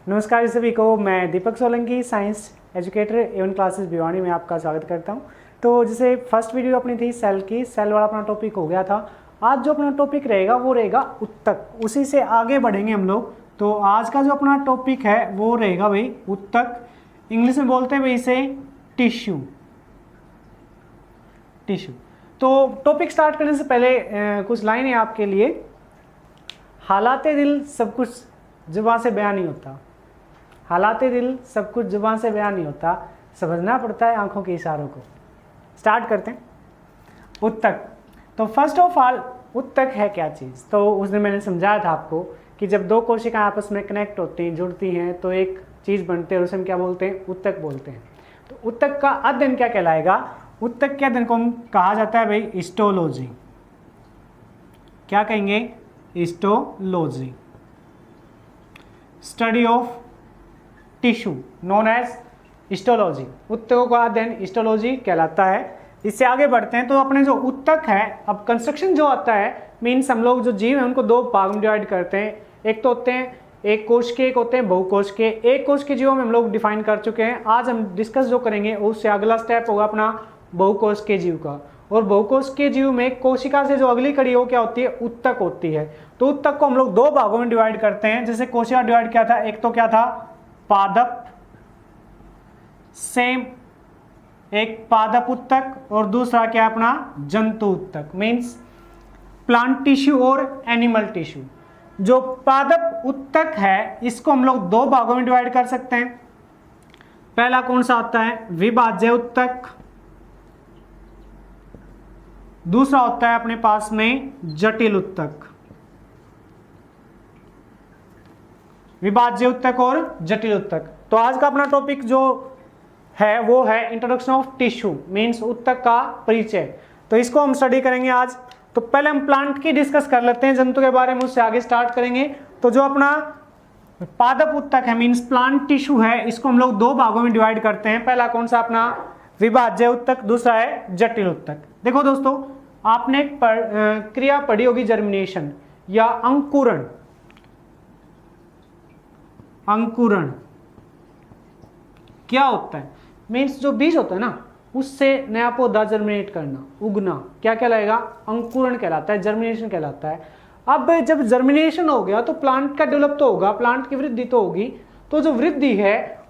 नमस्कार सभी को, मैं Deepak Solanki science educator Avon classes Bhiwani में आपका स्वागत करता हूं। तो जैसे फर्स्ट वीडियो अपनी थी सेल की, सेल वाला अपना टॉपिक हो गया था। आज जो अपना टॉपिक रहेगा वो रहेगा उत्तक, उसी से आगे बढ़ेंगे हम लोग। तो आज का जो अपना टॉपिक है वो रहेगा भाई उत्तक, इंग्लिश में बोलते हैं भाई इसे टिश्यू। तो टॉपिक स्टार्ट करने से पहले कुछ लाइनें आपके लिए। हालाते दिल सब कुछ जुबान से बयान नहीं होता, हालाते दिल सब कुछ जुबान से बयान नहीं होता, समझना पड़ता है आंखों के इशारों को। स्टार्ट करते हैं। उत्तक, तो फर्स्ट ऑफ ऑल उत्तक है क्या चीज़? तो उस दिन मैंने समझाया था आपको कि जब दो कोशिकाएं आपस में कनेक्ट होती हैं, जुड़ती हैं, तो एक चीज़ बनती है और उसे हम क्या बोलते हैं? उत्तक बोलते हैं। तो उत्तक का अध्ययन क्या कहलाएगा? उत्तक के अध्ययन को हम कहा जाता है भाई हिस्टोलॉजी। क्या कहेंगे? Histology, study of tissue known as histology. उत्तकों का अध्ययन हिस्टोलॉजी कहलाता है। इससे आगे बढ़ते हैं। तो अपने जो उत्तक है, अब कंस्ट्रक्शन जो आता है, मीन्स हम लोग जो जीव हैं उनको दो भाग में डिवाइड करते हैं। एक तो होते हैं एक कोश के, एक होते हैं बहुकोश के। एक कोश के जीवों में हम लोग डिफाइन कर चुके हैं। आज हम डिस्कस जो करेंगे उससे अगला स्टेप होगा अपना बहुकोश के जीव का। और बहुकोश के जीव में कोशिका से जो अगली कड़ी हो क्या होती है? उत्तक होती है। तो उत्तक को हम लोग दो भागों में डिवाइड करते हैं। जैसे कोशिका डिवाइड किया था, एक तो क्या था? पादप, सेम एक पादप उत्तक, और दूसरा क्या अपना? जंतु उत्तक, मीन्स प्लांट टिश्यू और एनिमल टिश्यू। जो पादप उत्तक है इसको हम लोग दो भागों में डिवाइड कर सकते हैं। पहला कौन सा होता है? विभाज्य उत्तक। दूसरा होता है अपने पास में जटिल उत्तक। विभाज्य उत्तक और जटिल उत्तक। तो आज का अपना टॉपिक जो है वो है इंट्रोडक्शन ऑफ टिश्यू, मीन्स उत्तक का परिचय। तो इसको हम स्टडी करेंगे आज। तो पहले हम प्लांट की डिस्कस कर लेते हैं, जंतु के बारे में उससे आगे स्टार्ट करेंगे। तो जो अपना पादप उत्तक है मीन्स प्लांट टिश्यू है, इसको हम लोग दो भागों में डिवाइड करते हैं। पहला कौन सा? अपना विभाज्य उत्तक, दूसरा है जटिल उत्तक। देखो दोस्तों, आपने एक क्रिया पढ़ी होगी जर्मिनेशन या अंकुरण। अंकुरण क्या होता है? मीन्स जो बीज होता है ना, उससे नया पौधा जर्मिनेट करना, उगना, क्या कहलाएगा? अंकुरण कहलाता है, जर्मिनेशन कहलाता है। अब जब जर्मिनेशन हो गया तो प्लांट का डेवलप तो होगा, प्लांट की वृद्धि तो होगी। तो जो वृद्धि है,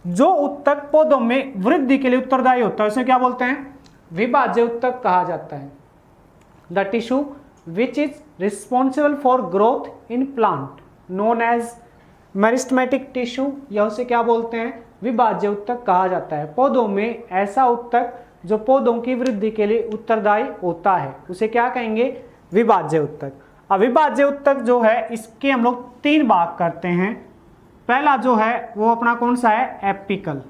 जो उत्तक पौधों में वृद्धि के लिए उत्तरदायी होता है उसे क्या बोलते हैं? विभाज्य उत्तक कहा जाता है। The tissue which is responsible for growth in plant known as meristematic tissue, या उसे क्या बोलते हैं? विभाज्य उत्तक कहा जाता है। पौधों में ऐसा उत्तक जो पौधों की वृद्धि के लिए उत्तरदायी होता है उसे क्या कहेंगे? विभाज्य उत्तक। अब विभाज्य उत्तक जो है इसके हम लोग तीन भाग करते हैं। पहला जो है वो अपना कौन सा है? एपिकल।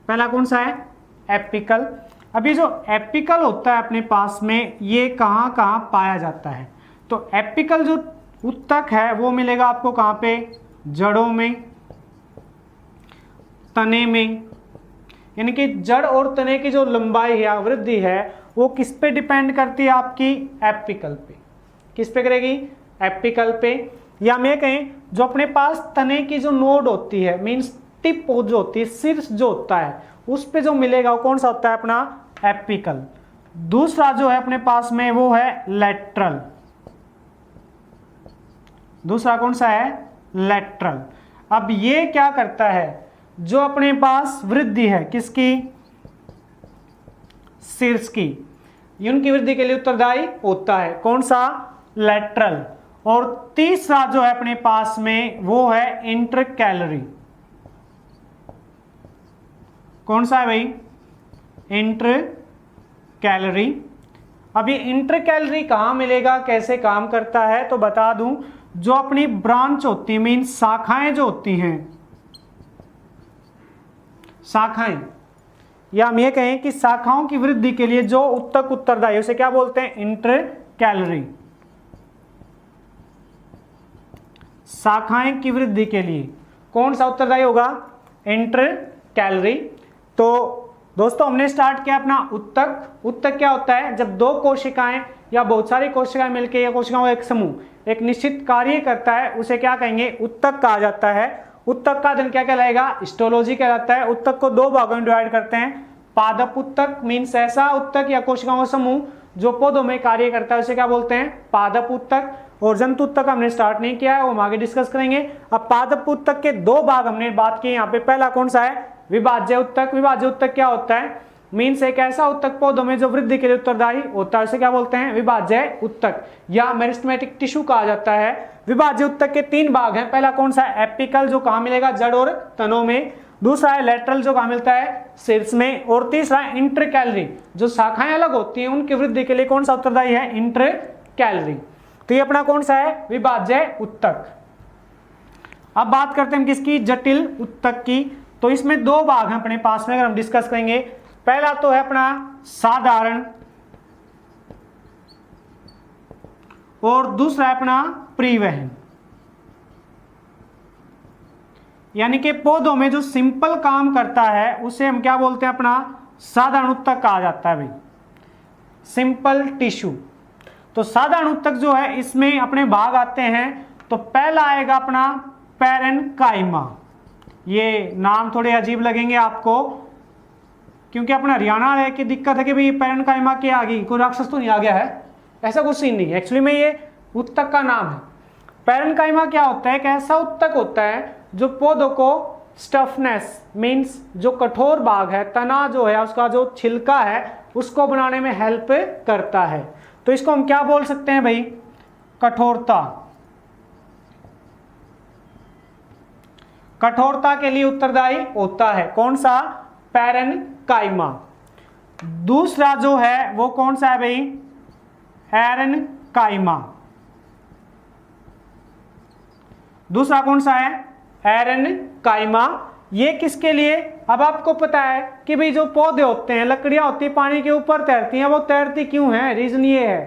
पहला कौन सा है? एपिकल। अभी जो एपिकल होता है अपने पास में, ये कहाँ कहाँ पाया जाता है? तो एपिकल जो उत्तक है वो मिलेगा आपको कहाँ पे? जड़ों में, तने में। यानी कि जड़ और तने की जो लंबाई या वृद्धि है वो किस पे डिपेंड करती है? आपकी एपिकल पे। किस पे करेगी? एपिकल पे। या मैं कहें जो अपने पास तने की जो नोड होती है, मीन्स टिप जो होती है, शीर्ष जो होता है, उस पे जो मिलेगा वो कौन सा होता है? अपना एपिकल। दूसरा जो है अपने पास में वो है लैटरल। दूसरा कौन सा है? लैटरल। अब ये क्या करता है? जो अपने पास वृद्धि है किसकी? शीर्ष की, उनकी वृद्धि के लिए उत्तरदायी होता है। कौन सा? लैटरल। और तीसरा जो है अपने पास में वो है इंटरकैलरी। कौन सा है भाई? इंटरकैलरी। अब ये इंटरकैलरी कहां मिलेगा, कैसे काम करता है? तो बता दूं, जो अपनी ब्रांच होती है मीन शाखाएं जो होती हैं, शाखाएं, या हम ये कहें कि शाखाओं की वृद्धि के लिए जो उत्तक उत्तरदायी उसे क्या बोलते हैं? इंटरकैलरी। शाखाएं की वृद्धि के लिए कौन सा उत्तरदायी होगा? इंटरकैलरी। तो दोस्तों हमने स्टार्ट किया अपना उत्तक। उत्तक क्या होता है? जब दो कोशिकाएं या बहुत सारी कोशिकाएं मिलकर या कोशिकाओं का एक समूह एक निश्चित कार्य करता है उसे क्या कहेंगे, उत्तक कहा जाता है। उत्तक का अध्ययन क्या कहलाएगा, हिस्टोलॉजी कहलाता है। उत्तक को दो भागों में डिवाइड करते हैं, पादप उत्तक मीन्स ऐसा उत्तक या कोशिकाओं का समूह जो पौधों में कार्य करता है उसे क्या बोलते हैं, पादप उत्तक। और जंतु उत्तक हमने स्टार्ट नहीं किया है, वो हम आगे डिस्कस करेंगे। अब पादप उत्तक के दो भाग हमने बात की यहाँ पे, पहला कौन सा है, विभाज्य उत्तक। विभाज्य उत्तक क्या होता है, मीन्स एक ऐसा उत्तक पौधों में जो वृद्धि के लिए उत्तरदायी होता है उसे क्या बोलते हैं, विभाज्य उत्तक या मेरिस्टेमेटिक टिश्यू कहा जाता है। विभाज्य उत्तक के तीन भाग हैं, पहला कौन सा है, एपिकल जो कहाँ मिलेगा, जड़ और तनों में। दूसरा है लेटरल जो कहाँ मिलता है, शीर्ष में। और तीसरा है इंटरकैलरी, जो शाखाएं अलग होती हैं उनकी वृद्धि के लिए कौन सा उत्तरदायी है, इंटरकैलरी। तो ये अपना कौन सा है, विभाज्य उत्तक। अब बात करते हैं किसकी, जटिल उत्तक की। तो इसमें दो भाग हैं अपने पास में, अगर हम डिस्कस करेंगे। पहला तो है अपना साधारण और दूसरा है अपना परिवहन। यानी कि पौधों में जो सिंपल काम करता है उसे हम क्या बोलते हैं, अपना साधारण उत्तक कहा जाता है भाई, सिंपल टिश्यू। तो साधारण उत्तक जो है इसमें अपने भाग आते हैं। तो पहला आएगा अपना पैरेन्काइमा। ये नाम थोड़े अजीब लगेंगे आपको, क्योंकि अपना हरियाणा है की दिक्कत है कि भाई पैरेन्काइमा के आगे कोई राक्षस तो नहीं आ गया है, ऐसा कुछ सीन नहीं है। एक्चुअली में ये उत्तक का नाम है। पैरेन्काइमा क्या होता है, एक ऐसा उत्तक होता है जो पौधों को स्टफनेस मीन्स जो कठोर भाग है, तना जो है उसका जो छिलका है उसको बनाने में हेल्प करता है। तो इसको हम क्या बोल सकते हैं भाई, कठोरता। कठोरता के लिए उत्तरदायी होता है कौन सा, पैरेन्काइमा। दूसरा जो है वो कौन सा है भाई, एरेन्काइमा। दूसरा कौन सा है, एरेन्काइमा। ये किसके लिए, अब आपको पता है कि भाई जो पौधे होते हैं, लकड़ियां होती है पानी के ऊपर तैरती हैं, वो तैरती क्यों है, रीजन ये है,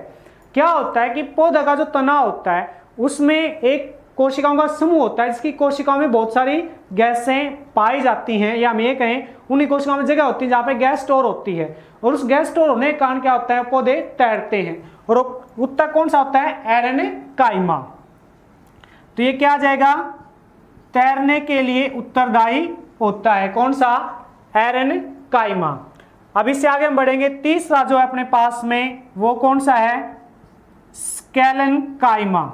क्या होता है कि पौधा का जो तना होता है उसमें एक कोशिकाओं का समूह होता है, जिसकी कोशिकाओं में बहुत सारी गैसें पाई जाती हैं, या हम ये कहें उन्हीं कोशिकाओं में जगह होती है जहाँ पे गैस स्टोर होती है, और उस गैस स्टोर होने के कारण क्या होता है, पौधे तैरते हैं। और उत्तक कौन सा होता है, एरेन्काइमा। तो ये क्या आ जाएगा, तैरने के लिए उत्तरदायी होता है कौन सा, एरेन्काइमा। अब इससे आगे हम बढ़ेंगे, तीसरा जो है अपने पास में वो कौन सा है, स्केलेन्काइमा।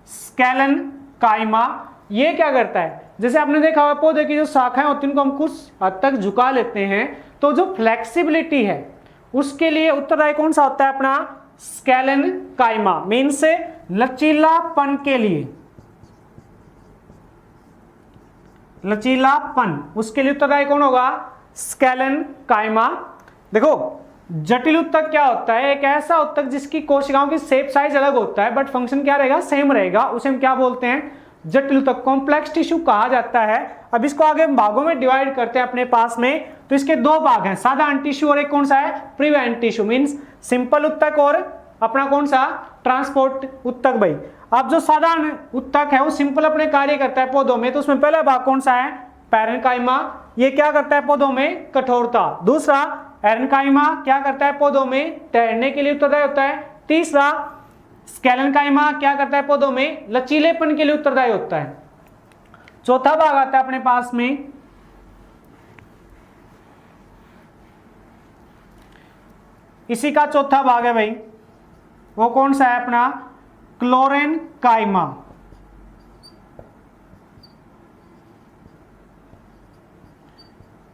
स्केलेन्काइमा ये क्या करता है, जैसे आपने देखा होगा पौधे की जो शाखाएं होती हैं उनको हम कुछ हद तक झुका लेते हैं, तो जो फ्लेक्सिबिलिटी है उसके लिए उत्तरदायी कौन सा होता है, अपना स्केलेन्काइमा। मीन्स लचीलापन के लिए, लचीलापन उसके लिए उत्तरदायी कौन होगा, स्केलेन्काइमा। देखो जटिल उत्तक क्या होता है, एक ऐसा उत्तक जिसकी कोशिकाओं की शेप साइज अलग होता है बट फंक्शन क्या रहेगा, सेम रहेगा, उसे हम क्या बोलते हैं, जटिल उत्तक, कॉम्प्लेक्स टिश्यू कहा जाता है। अब इसको आगे हम भागों में डिवाइड करते हैं अपने पास में। तो इसके दो भाग हैं, साधारण टिश्यू और एक कौन सा है, परिवहन टिश्यू मीन्स सिंपल उत्तक और अपना कौन सा, ट्रांसपोर्ट उत्तक। भाई अब जो साधारण उत्तक है वो सिंपल अपने कार्य करता है पौधों में, तो उसमें पहला भाग कौन सा है, पैरेन्काइमा। ये क्या करता है पौधों में, कठोरता। दूसरा एरेन्काइमा क्या करता है पौधों में, तैरने के लिए उत्तरदायी होता है। तीसरा स्केलेन्काइमा क्या करता है पौधों में, लचीलेपन के लिए उत्तरदायी होता है। चौथा भाग आता है अपने पास में इसी का चौथा भाग है भाई, वो कौन सा है, अपना क्लोरेन्काइमा।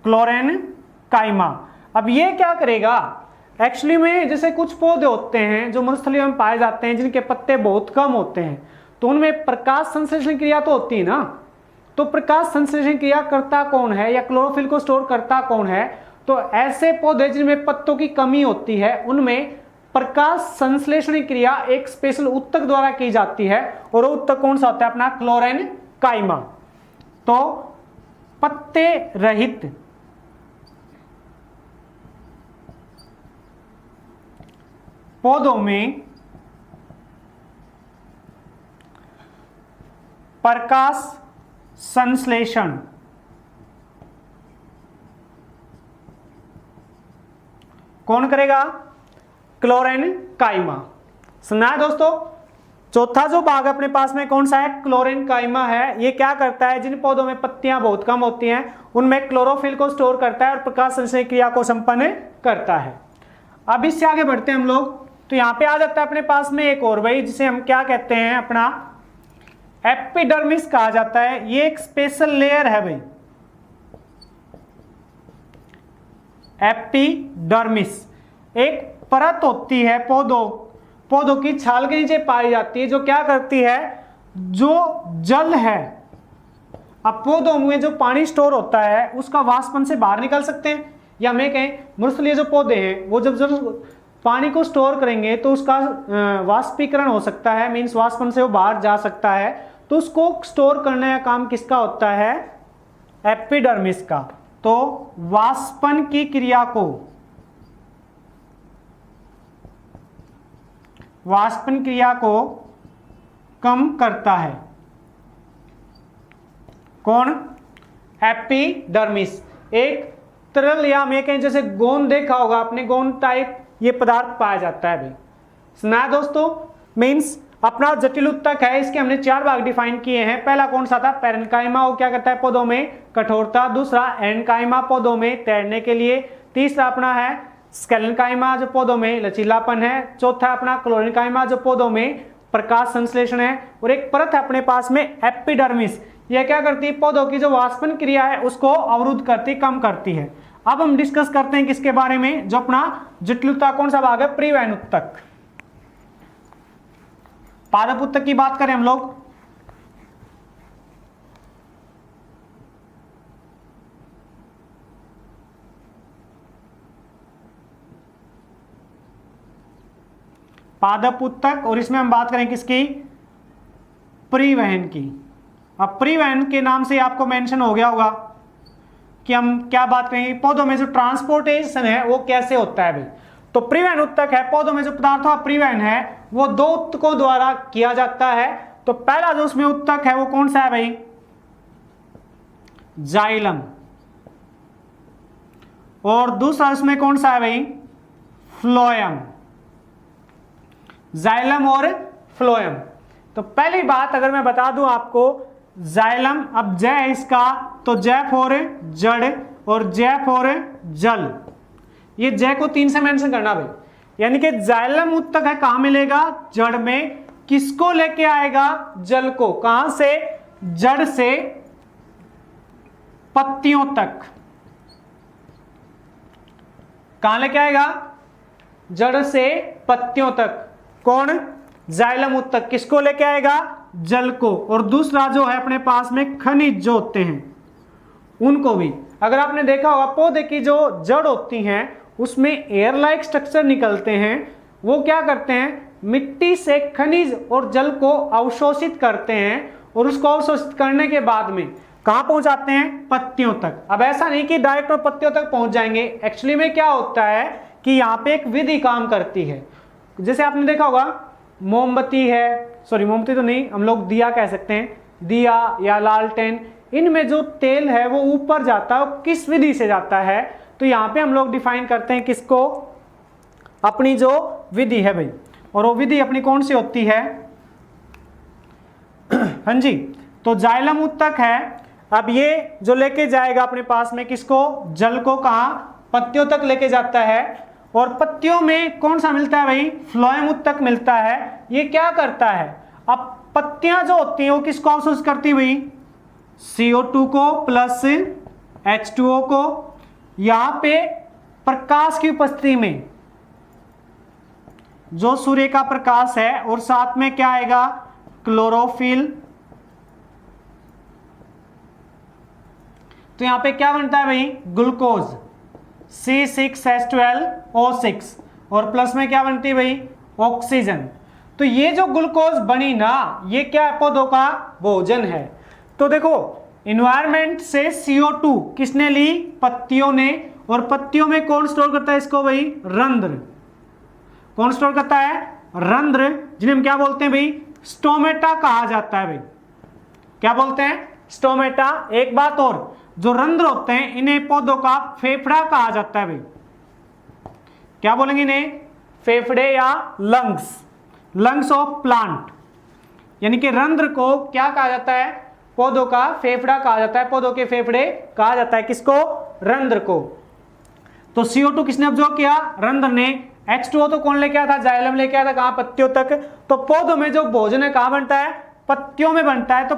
क्लोरेन्काइमा। अब ये क्या करेगा, एक्चुअली में जैसे कुछ पौधे होते हैं जो मरुस्थलीय में पाए जाते हैं जिनके पत्ते बहुत कम होते हैं, तो उनमें प्रकाश संश्लेषण क्रिया तो होती है ना, तो प्रकाश संश्लेषण क्रिया करता कौन है या क्लोरोफिल को स्टोर करता कौन है, तो ऐसे पौधे जिनमें पत्तों की कमी होती है उनमें प्रकाश संश्लेषण क्रिया एक स्पेशल उत्तक द्वारा की जाती है, और वो उत्तक कौन सा होता है, अपना क्लोरेन्काइमा। तो पत्ते रहित पौधों में प्रकाश संश्लेषण कौन करेगा? क्लोरेनकाइमा। सुना है दोस्तों? चौथा जो भाग अपने पास में कौन सा है? क्लोरेनकाइमा है। ये क्या करता है? जिन पौधों में पत्तियां बहुत कम होती हैं उनमें क्लोरोफिल को स्टोर करता है और प्रकाश संश्लेषण क्रिया को संपन्न करता है। अब इससे आगे बढ़ते हैं हम लोग, तो यहां पे आ जाता है अपने पास में एक और भाई, जिसे हम क्या कहते हैं? अपना एपिडर्मिस कहा जाता है। ये एक स्पेशल लेयर है भाई, एपिडर्मिस। एक परत होती है पौधों की छाल के नीचे पाई जाती है, जो क्या करती है? जो जल है, अब पौधों में जो पानी स्टोर होता है उसका वाष्पन से बाहर निकल सकते हैं, या हमें कहें मनुष्य जो पौधे हैं वो जब पानी को स्टोर करेंगे तो उसका वाष्पीकरण हो सकता है, मीन्स वाष्पन से वो बाहर जा सकता है। तो उसको स्टोर करने का काम किसका होता है? एपिडर्मिस का। तो वाष्पन की क्रिया को, वाष्पन क्रिया को कम करता है कौन? एपिडर्मिस। एक तरल या हमें कहीं जैसे गोंद देखा होगा आपने, गोंद टाइप ये पदार्थ पाया जाता है भाई। सुना दोस्तों? मीन्स अपना जटिल उत्तक है, इसके हमने 4 भाग डिफाइन किए हैं। पहला कौन सा था? पैरेन्काइमा, वो क्या करता है? पौधों में कठोरता। दूसरा एन्काइमा, पौधों में तैरने के लिए। तीसरा अपना है स्केलेनकाइमा, जो पौधों में लचीलापन है। चौथा अपना क्लोरेनकाइमा, जो पौधों में प्रकाश संश्लेषण है। और एक परत है अपने पास में एपिडर्मिस, यह क्या करती है? पौधों की जो वाष्पन क्रिया है उसको अवरुद्ध करती, कम करती है। अब हम डिस्कस करते हैं किसके बारे में? जो अपना जटिल उत्तक कौन सा भाग है? परिवहन उत्तक। पादप उत्तक की बात करें हम लोग, पादप उत्तक, और इसमें हम बात करें किसकी? परिवहन की। अब परिवहन के नाम से आपको मेंशन हो गया होगा कि हम क्या बात करेंगे? पौधों में जो ट्रांसपोर्टेशन है वो कैसे होता है भाई। तो परिवहन उत्तक है, पौधों में जो पदार्थों का परिवहन है वो 2 उत्तकों द्वारा किया जाता है। तो पहला जो उसमें उत्तक है वो कौन सा है भाई? जाइलम। और दूसरा उसमें कौन सा है भाई? फ्लोएम। जाइलम और फ्लोएम। तो पहली बात अगर मैं बता दूं आपको, जाइलम, अब जय है इसका, तो जय फॉर जड़ और जय फॉर जल। ये जय को 3 से मेंशन करना भाई, यानी कि जाइलम उत्तक है, कहां मिलेगा? जड़ में। किसको लेके आएगा? जल को। कहां से? जड़ से पत्तियों तक। कहां लेके आएगा? जड़ से पत्तियों तक। कौन? जाइलम उत्तक। किसको लेके आएगा? जल को। और दूसरा जो है अपने पास में खनिज जो होते हैं उनको भी। अगर आपने देखा होगा पौधे की जो जड़ होती हैं उसमें एयर लाइक स्ट्रक्चर निकलते हैं, वो क्या करते हैं? मिट्टी से खनिज और जल को अवशोषित करते हैं, और उसको अवशोषित करने के बाद में कहां पहुंचाते हैं? पत्तियों तक। अब ऐसा नहीं कि डायरेक्ट पत्तियों तक पहुंच जाएंगे, एक्चुअली में क्या होता है कि यहां पे एक विधि काम करती है। जैसे आपने देखा होगा मोमबत्ती है, सॉरी मोमबत्ती तो नहीं, हम लोग दिया कह सकते हैं, दिया या लालटेन, इनमें जो तेल है वो ऊपर जाता है, वो किस विधि से जाता है? तो यहाँ पे हम लोग डिफाइन करते हैं किसको? अपनी जो विधि है भाई, और वो विधि अपनी कौन सी होती है? हाँ जी, तो जाइलम उत्तक है। अब ये जो लेके जाएगा अपने पास में किसको? जल को। कहां? पत्तियों तक लेके जाता है। और पत्तियों में कौन सा मिलता है भाई? फ्लोएम उत्तक मिलता है। ये क्या करता है? अब पत्तियां जो होती हैं वो किसको अवशोषित करती है भाई? CO2 को प्लस H2O को। यहां पे प्रकाश की उपस्थिति में जो सूर्य का प्रकाश है, और साथ में क्या आएगा? क्लोरोफिल। तो यहां पे क्या बनता है भाई? ग्लूकोज C6H12O6, और प्लस में क्या बनती है भाई? ऑक्सीजन। तो ये जो ग्लूकोज बनी ना, ये क्या है? पौधों का भोजन है। तो देखो इन्वायरमेंट से CO2 किसने ली? पत्तियों ने। और पत्तियों में कौन स्टोर करता है इसको भाई? रंध्र। कौन स्टोर करता है? रंध्र, जिन्हें हम क्या बोलते हैं भाई? स्टोमेटा कहा जाता है भाई। क्या बोलते हैं? स्टोमेटा। एक बात और, जो रंध्र होते हैं इन्हें पौधों का फेफड़ा कहा जाता है भाई। क्या बोलेंगे इन्हें? फेफड़े या लंग्स, लंग्स ऑफ प्लांट। यानी कि रंध्र को क्या कहा जाता है? पौधों का फेफड़ा कहा जाता है, पौधों के फेफड़े कहा जाता है। किसको? रंध्र को। तो CO2 किसने ऑब्जॉर्व किया? रंध्र ने। H2O तो कौन लेके आया था? जाइलम लेके आया था। कहां? पत्तियों तक। तो पौधों में जो भोजन है कहां बनता है? पत्तियों में बनता है। तो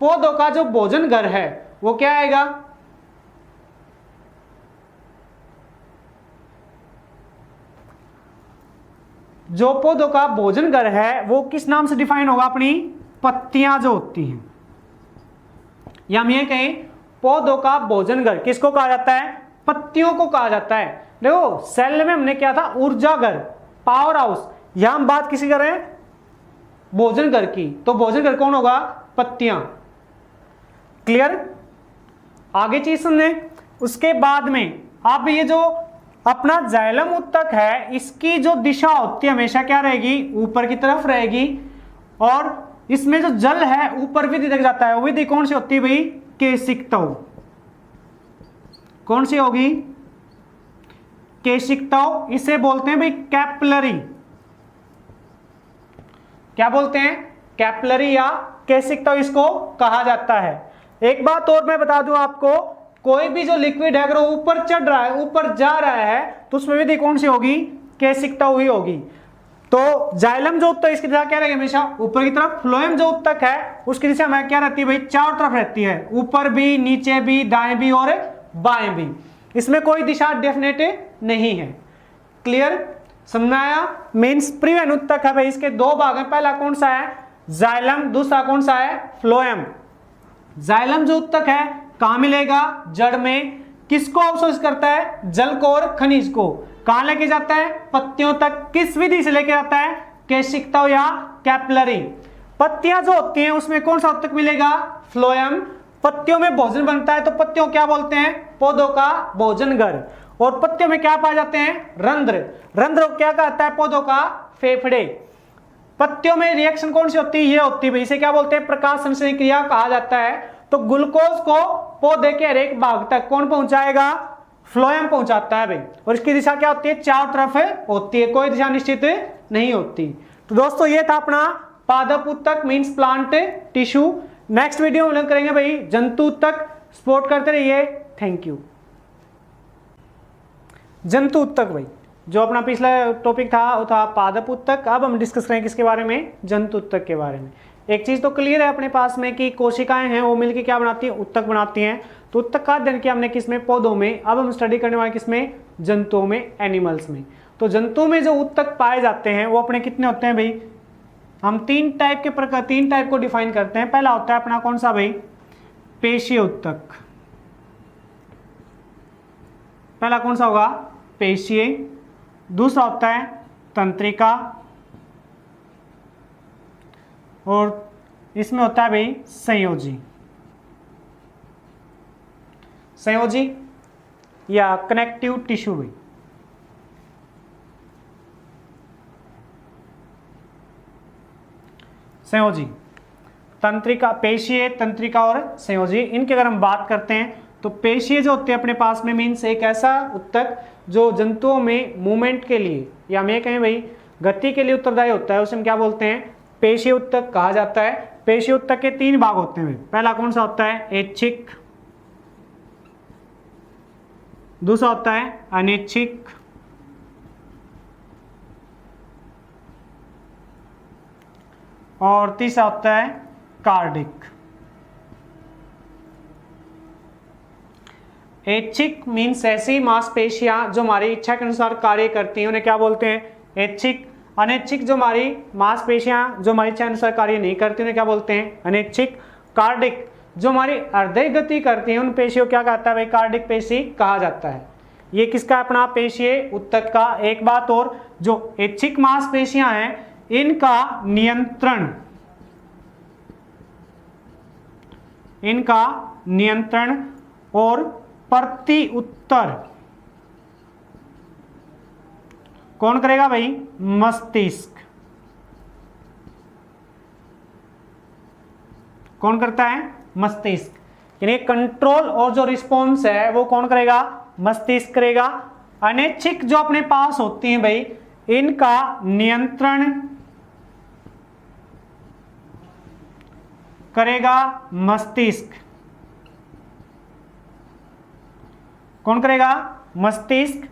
पौधों का जो भोजन घर है वो क्या आएगा? जो पौधों का भोजन घर है वो किस नाम से डिफाइन होगा? अपनी पत्तियां जो होती हैं, या हम ये कहें पौधों का भोजन घर किसको कहा जाता है? पत्तियों को कहा जाता है। देखो सेल में हमने क्या था? ऊर्जा घर, पावर हाउस। यहां हम बात किसी कर रहे हैं? भोजन घर की। तो भोजन घर कौन होगा? पत्तियां। क्लियर? आगे चीज सुनने। उसके बाद में आप ये जो अपना जाइलम उत्तक है इसकी जो दिशा होती है हमेशा क्या रहेगी? ऊपर की तरफ रहेगी। और इसमें जो जल है ऊपर विधि तक जाता है। विधि कौन सी होती है भाई? केशिकतव। कौन सी होगी? केशिकतव। इसे बोलते हैं भाई कैपिलरी। क्या बोलते हैं? कैपिलरी या केशिकतव इसको कहा जाता है। एक बात और मैं बता दूं आपको, कोई भी जो लिक्विड है अगर वो ऊपर चढ़ रहा है, ऊपर जा रहा है, तो उसमें विधि कौन सी होगी? केशिकतव ही होगी। तो जाइलम जो उत्तक इसकी दिशा क्या रहेगी? हमेशा ऊपर की तरफ। फ्लोएम जो उत्तक है उसकी दिशा में क्या रहती है भाई? चारों तरफ रहती है, ऊपर भी, नीचे भी, दाएं भी और बाएं भी। इसमें कोई दिशा डेफिनेट नहीं है। क्लियर? समझ आया? मीन्स प्रीवेन उत्तक है भाई, इसके दो भाग हैं। पहला कौन सा है? जाइलम। दूसरा कौन सा है? फ्लोएम। जाइलम जो उत्तक है कहां मिलेगा? जड़ में। किसको अवशोषित करता है? जल को और खनिज को। कहां लेके जाता है? पत्तियों तक। किस विधि से लेके जाता है? केशिकतव या कैपिलरी। पत्तियां जो होती हैं उसमें कौन सा उत्तक मिलेगा? फ्लोएम। पत्तियों में भोजन बनता है तो पत्तियों क्या बोलते हैं? पौधों का भोजन घर। और पत्तियों में क्या पाए जाते हैं? रंध्र। रंध्र क्या कहता है? पौधों का फेफड़े। पत्तियों में रिएक्शन कौन सी होती है? ये होती है, इसे क्या बोलते हैं? प्रकाश संश्लेषण क्रिया कहा जाता है। तो ग्लूकोज को पौधे के हर एक भाग तक कौन पहुंचाएगा? फ्लोएम पहुंचाता है भाई। और इसकी दिशा क्या होती है? चारों तरफ होती है, कोई दिशा निश्चित नहीं होती। तो दोस्तों ये था अपना पादप उत्तक means plant tissue. Next video में करेंगे भाई जंतु उत्तक। सपोर्ट करते रहिए। Thank you. जंतु उत्तक भाई, जो अपना पिछला टॉपिक था वो था पादप उत्तक। अब हम डिस्कस करेंगे किसके बारे में? जंतु उत्तक के बारे में। एक चीज तो क्लियर है अपने पास में कि कोशिकाएं हैं वो मिलकर क्या बनाती हैं? उत्तक बनाती हैं। तो उत्तक का अध्ययन किया हमने किसमें? पौधों में। अब हम स्टडी करने वाले किसमें? जंतुओं में, एनिमल्स में। तो जंतुओं में जो उत्तक पाए जाते हैं वो अपने कितने होते हैं भाई? हम तीन टाइप को डिफाइन करते हैं। पहला होता है अपना कौन सा भाई? पेशीय उत्तक। पहला कौन सा होगा? पेशीय। दूसरा होता है तंत्रिका, और इसमें होता है भाई संयोजी। संयोजी या कनेक्टिव टिश्यू भाई। संयोजी, तंत्रिका, पेशीय, तंत्रिका और संयोजी। इनकी अगर हम बात करते हैं तो पेशीय जो होते हैं अपने पास में मीन्स एक ऐसा उत्तक जो जंतुओं में मूवमेंट के लिए या हम ये कहें भाई गति के लिए उत्तरदायी होता है, उसे हम क्या बोलते हैं? पेशीय उत्तक कहा जाता है। पेशीय उत्तक के तीन भाग होते हैं। पहला कौन सा होता है? ऐच्छिक। दूसरा होता है अनैच्छिक। और तीसरा होता है कार्डिक। ऐच्छिक मीन्स ऐसी मांसपेशियां जो हमारी इच्छा के अनुसार कार्य करती हैं उन्हें क्या बोलते हैं? ऐच्छिक। अनैच्छिक जो हमारी मांसपेशियां जो हमारी इच्छा अनुसार कार्य नहीं करती उन्हें क्या बोलते हैं? अनैच्छिक। कार्डिक जो हमारी हृदय गति करती हैं उन पेशियों क्या कहता है भाई? कार्डिक पेशी कहा जाता है। ये किसका? अपना पेशीय उत्तक का। एक बात और, जो ऐच्छिक मांसपेशियां हैं इनका नियंत्रण और प्रति उत्तर कौन करेगा भाई? मस्तिष्क। कौन करता है? मस्तिष्क। यानी कंट्रोल और जो रिस्पॉन्स है वो कौन करेगा? मस्तिष्क करेगा। अनैच्छिक जो अपने पास होती हैं भाई, इनका नियंत्रण करेगा मस्तिष्क। कौन करेगा? मस्तिष्क।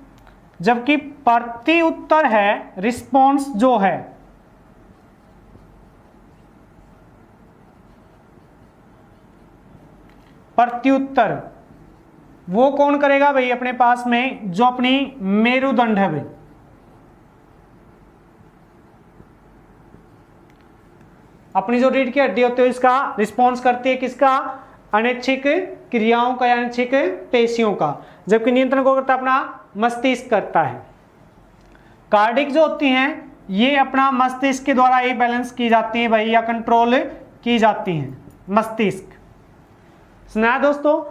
जबकि प्रति उत्तर है, रिस्पॉन्स जो है, प्रत्युत्तर, वो कौन करेगा भाई अपने पास में? जो अपनी मेरुदंड है भाई। अपनी जो रीढ़ की हड्डी होती है इसका रिस्पॉन्स करती है किसका? अनैच्छिक क्रियाओं का या अनैच्छिक पेशियों का। जबकि नियंत्रण को करता है अपना मस्तिष्क करता है। कार्डिक जो होती हैं ये अपना मस्तिष्क के द्वारा ही बैलेंस की जाती हैं भाई, या कंट्रोल की जाती हैं, मस्तिष्क। सुना दोस्तों?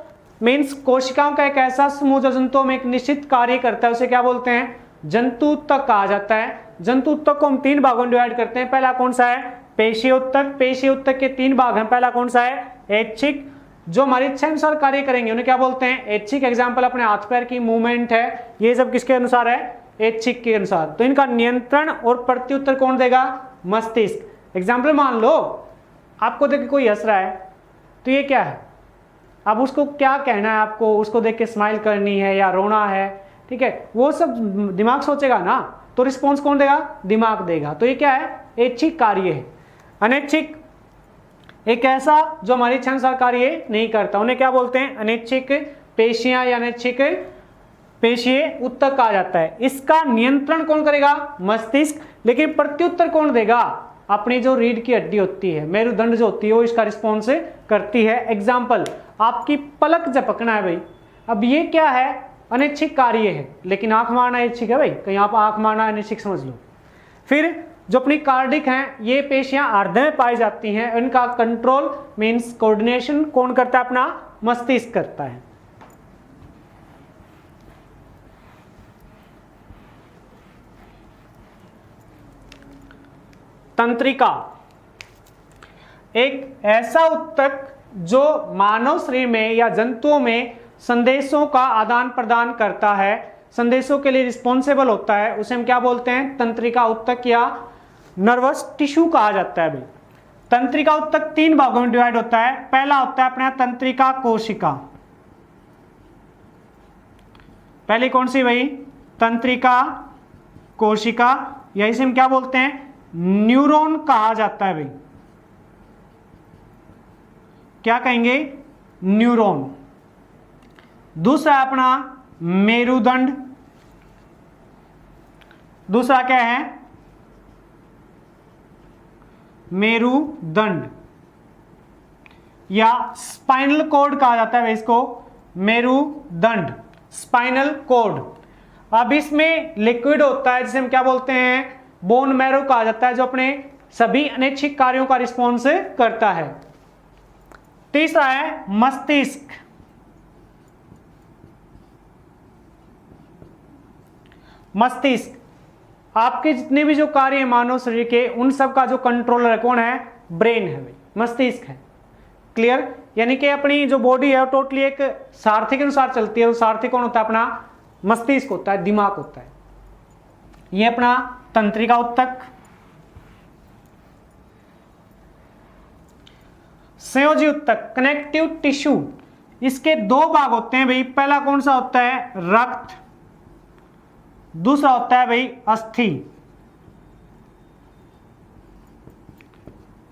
मीन्स कोशिकाओं का एक ऐसा समूह जो जंतुओं में एक निश्चित कार्य करता है, उसे क्या बोलते हैं? जंतु उत्तक कहा जाता है। जंतु उत्तक को हम 3 भागों में डिवाइड करते हैं। पहला कौन सा है? पेशीय उत्तक। पेशीय उत्तक के 3 भाग हैं। पहला कौन सा है? ऐच्छिक, जो हमारी इच्छा अनुसार कार्य करेंगे उन्हें क्या बोलते हैं? ऐच्छिक। एग्जाम्पल अपने हाथ पैर की मूवमेंट है, ये सब किसके अनुसार है? ऐच्छिक के अनुसार। तो इनका नियंत्रण और प्रत्युत्तर कौन देगा? मस्तिष्क। एग्जाम्पल मान लो आपको देख के कोई हंस रहा है, तो ये क्या है? अब उसको क्या कहना है आपको? उसको देख के स्माइल करनी है या रोना है, ठीक है, वो सब दिमाग सोचेगा ना, तो रिस्पॉन्स कौन देगा? दिमाग देगा। तो ये क्या है? ऐच्छिक कार्य है। अनैच्छिक एक ऐसा जो हमारी इच्छा अनुसार कार्य नहीं करता, उन्हें क्या बोलते हैं? अनैच्छिक पेशियां या अनैच्छिक पेशीय उत्तक कहा जाता है। इसका नियंत्रण कौन करेगा? मस्तिष्क। लेकिन प्रत्युत्तर कौन देगा? अपनी जो रीढ़ की हड्डी होती है, मेरुदंड जो होती है, वो इसका रिस्पॉन्स करती है। एग्जाम्पल, आपकी पलक झपकना है भाई, अब ये क्या है? अनैच्छिक कार्य है, लेकिन आंख मारना ऐच्छिक है भाई, कहीं आप आंख मारना अनैच्छिक समझ लो। फिर जो अपनी कार्डिक हैं, ये पेशियां हृदय में पाई जाती हैं, इनका कंट्रोल मींस कोऑर्डिनेशन कौन करता है? अपना मस्तिष्क करता है। तंत्रिका एक ऐसा उत्तक जो मानव शरीर में या जंतुओं में संदेशों का आदान प्रदान करता है, संदेशों के लिए रिस्पॉन्सिबल होता है, उसे हम क्या बोलते हैं? तंत्रिका उत्तक या नर्वस टिश्यू कहा जाता है भाई। तंत्रिका उत्तक 3 भागों में डिवाइड होता है। पहला होता है अपना तंत्रिका कोशिका। पहली कौन सी भाई? तंत्रिका कोशिका, या इसे हम क्या बोलते हैं? न्यूरॉन कहा जाता है भाई। क्या कहेंगे? न्यूरॉन। दूसरा अपना मेरुदंड। दूसरा क्या है? मेरुदंड या स्पाइनल कॉर्ड कहा जाता है इसको, मेरुदंड, स्पाइनल कॉर्ड। अब इसमें लिक्विड होता है जिसे हम क्या बोलते हैं? बोन मैरो कहा जाता है, जो अपने सभी अनैच्छिक कार्यों का रिस्पॉन्स करता है। तीसरा है मस्तिष्क। मस्तिष्क आपके जितने भी जो कार्य है मानव शरीर के, उन सब का जो कंट्रोलर है कौन है? ब्रेन है भाई, मस्तिष्क है। क्लियर? यानी कि अपनी जो बॉडी है टोटली एक सारथी के अनुसार चलती है। वो सारथी कौन होता है? अपना मस्तिष्क होता है, दिमाग होता है। ये अपना तंत्रिका उत्तक। संयोजी उत्तक, कनेक्टिव टिश्यू, इसके 2 भाग होते हैं भाई। पहला कौन सा होता है? रक्त। दूसरा होता है भाई अस्थि,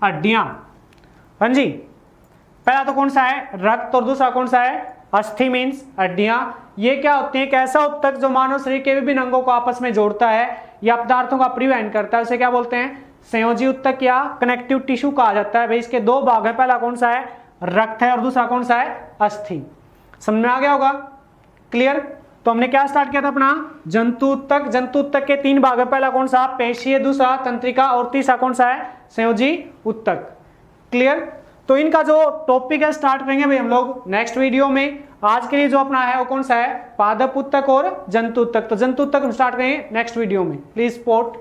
हड्डियां। हाँ जी, पहला तो कौन सा है? रक्त, और दूसरा कौन सा है? अस्थि मीन्स हड्डियां। ये क्या होती है? एक ऐसा उत्तक जो मानव शरीर के विभिन्न अंगों को आपस में जोड़ता है या पदार्थों का परिवहन करता है, उसे क्या बोलते हैं? संयोजी उत्तक या कनेक्टिव टिश्यू कहा जाता है भाई। इसके 2 भाग हैं। पहला कौन सा है? रक्त है, और दूसरा कौन सा है? अस्थि। समझ में आ गया होगा? क्लियर? तो हमने क्या स्टार्ट किया था अपना? जंतु उत्तक। जंतु उत्तक के 3 भाग हैं। पहला कौन सा? पेशीय, दूसरा तंत्रिका, और तीसरा कौन सा है? संयोजी उत्तक। क्लियर? तो इनका जो टॉपिक है स्टार्ट करेंगे भाई हम लोग नेक्स्ट वीडियो में। आज के लिए जो अपना है वो कौन सा है? पादप उत्तक और जंतु उत्तक। तो जंतु उत्तक हम स्टार्ट करेंगे नेक्स्ट वीडियो में। Please support.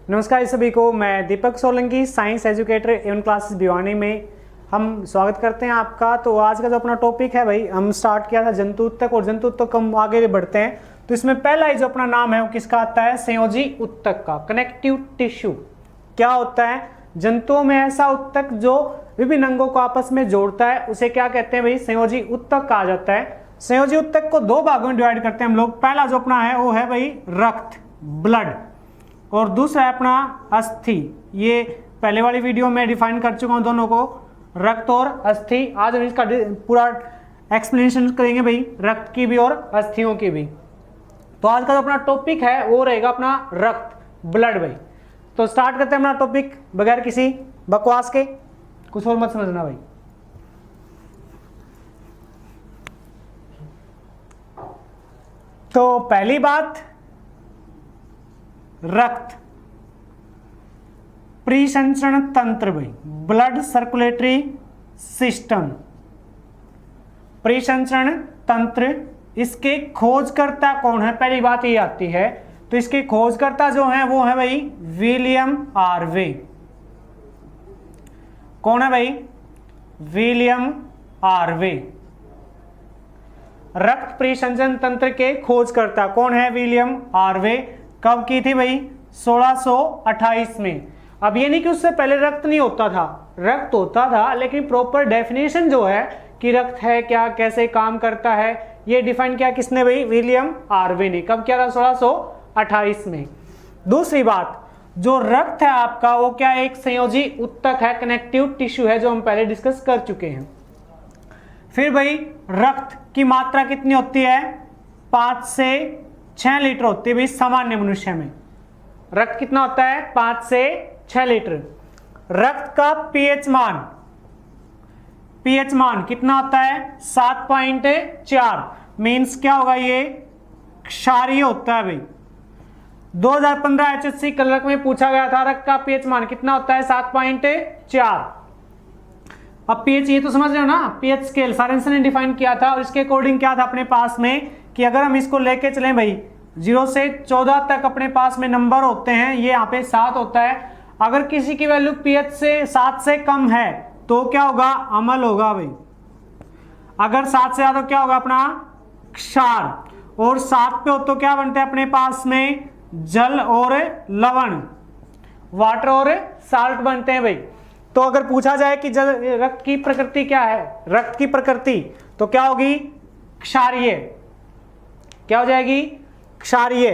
नमस्कार सभी को, मैं दीपक सोलंकी, साइंस एजुकेटर एवं क्लासेस भिवानी में हम स्वागत करते हैं आपका। तो आज का जो अपना टॉपिक है भाई, हम स्टार्ट किया था जंतु ऊतक, और जंतु ऊतक हम आगे बढ़ते हैं। तो इसमें पहला ही जो अपना नाम है वो किसका आता है, संयोजी ऊतक का, कनेक्टिव टिश्यू। क्या होता है, जंतुओं में ऐसा ऊतक जो विभिन्न अंगों को आपस में जोड़ता है, उसे क्या कहते हैं भाई, संयोजी ऊतक कहा जाता है। संयोजी ऊतक को दो भागों में डिवाइड करते हैं हम लोग। पहला जो अपना है वो है भाई रक्त, ब्लड, और दूसरा है अपना अस्थि। ये पहले वाली वीडियो में डिफाइन कर चुका हूं दोनों को, रक्त और अस्थि। आज हम इसका पूरा एक्सप्लेनेशन करेंगे भाई, रक्त की भी और अस्थियों की भी। तो आज का जो अपना टॉपिक है वो रहेगा अपना रक्त, ब्लड भाई। तो स्टार्ट करते हैं अपना टॉपिक बगैर किसी बकवास के, कुछ और मत समझना भाई। तो पहली बात, रक्त परिसंचरण तंत्र भाई, ब्लड सर्कुलेटरी सिस्टम, परिसंचरण तंत्र। इसके खोजकर्ता कौन है, पहली बात ये आती है। तो इसके खोजकर्ता जो है वो है भाई विलियम हार्वे। कौन है भाई, विलियम हार्वे। रक्त परिसंचरण तंत्र के खोजकर्ता कौन है, विलियम हार्वे। कब की थी भाई, 1628 में। अब ये नहीं कि उससे पहले रक्त नहीं होता था, रक्त होता था, लेकिन प्रॉपर डेफिनेशन जो है कि रक्त है क्या, कैसे काम करता है, ये डिफाइन किया किसने भाई, विलियम हार्वे ने। कब किया था, 1628 में। दूसरी बात, जो रक्त है आपका वो क्या है, एक संयोजी ऊतक है, कनेक्टिव टिश्यू है, जो हम पहले डिस्कस कर चुके हैं। फिर भाई रक्त की मात्रा कितनी होती है, 5 से 6 लीटर होती है भाई सामान्य मनुष्य में। रक्त कितना होता है, 5 से 6 लीटर। रक्त का पीएच मान कितना होता है, 7.4। मीन्स क्या होगा, ये क्षारीय होता है भाई। 2015 HSC क्लर्क में पूछा गया था, रक्त का पीएच मान कितना होता है, 7.4। अब पीएच ये तो समझ रहे हो ना, पीएच स्केल सारेंसन ने डिफाइन किया था, और इसके अकॉर्डिंग क्या था अपने पास में कि अगर हम इसको लेके चलें भाई, 0 से 14 तक अपने पास में नंबर होते हैं, ये यहाँ पे 7 होता है। अगर किसी की वैल्यू पीएच से 7 से कम है तो क्या होगा, अम्ल होगा भाई। अगर 7 से ज्यादा क्या होगा अपना, क्षार। और 7 पे हो तो क्या बनते हैं अपने पास में, जल और लवण, वाटर और साल्ट बनते हैं भाई। तो अगर पूछा जाए कि रक्त की प्रकृति क्या है, रक्त की प्रकृति तो क्या होगी, क्षारीय। क्या हो जाएगी, क्षारीय।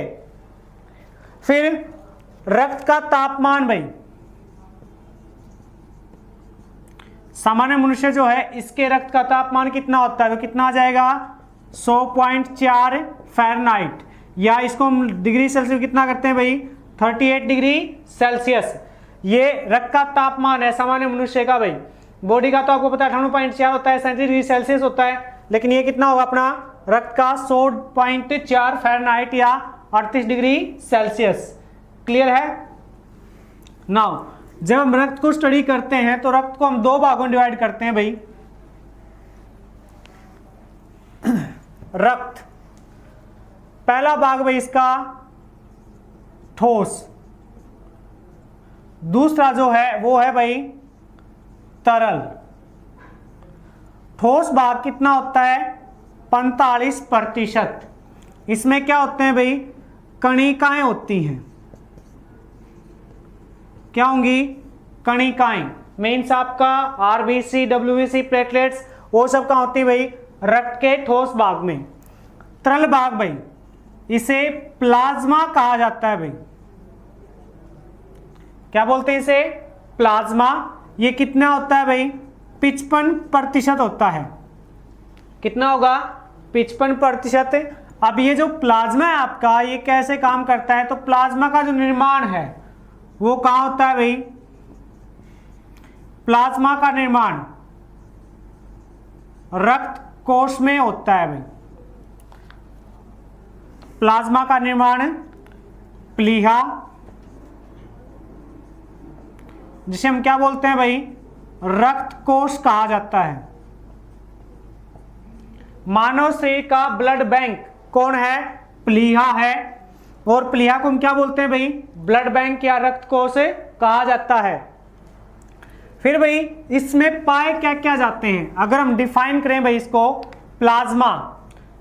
फिर रक्त का तापमान भाई, सामान्य मनुष्य जो है इसके रक्त का तापमान कितना होता है, तो कितना आ जाएगा, 100.4 फ़ारेनहाइट, या इसको हम डिग्री सेल्सियस कितना करते हैं भाई, 38 डिग्री सेल्सियस। ये रक्त का तापमान है सामान्य मनुष्य का भाई। बॉडी का तो आपको पता है 98.4 होता है, 37 डिग्री सेल्सियस होता है, लेकिन ये कितना होगा अपना रक्त का 100.4 फ़ारेनहाइट या 38 डिग्री सेल्सियस। क्लियर है। नाउ जब हम रक्त को स्टडी करते हैं तो रक्त को हम दो भागों में डिवाइड करते हैं भाई। रक्त, पहला भाग भाई इसका ठोस, दूसरा जो है वो है भाई तरल। ठोस भाग कितना होता है, 45%। इसमें क्या होते हैं भाई, कणिकाएं होती हैं। क्या होंगी, कणिकाएं। मीन्स आपका आरबीसी, डब्ल्यूबीसी, प्लेटलेट्स, वो सब कहां होती है भाई, रक्त के ठोस भाग में। तरल भाग भाई, इसे प्लाज्मा कहा जाता है भाई। क्या बोलते हैं इसे, प्लाज्मा। ये कितना होता है भाई, 55% होता है। कितना होगा, 55%। अब ये जो प्लाज्मा है आपका, ये कैसे काम करता है, तो प्लाज्मा का जो निर्माण है वो कहां होता है भाई, प्लाज्मा का निर्माण रक्त कोश में होता है भाई। प्लाज्मा का निर्माण प्लीहा, जिसे हम क्या बोलते हैं भाई, रक्त कोश कहा जाता है। मानव शरीर का ब्लड बैंक कौन है, प्लीहा है। और प्लीहा को हम क्या बोलते हैं भाई, ब्लड बैंक या रक्त कोश कहा जाता है। फिर भाई इसमें पाए क्या क्या जाते हैं, अगर हम डिफाइन करें भाई इसको प्लाज्मा,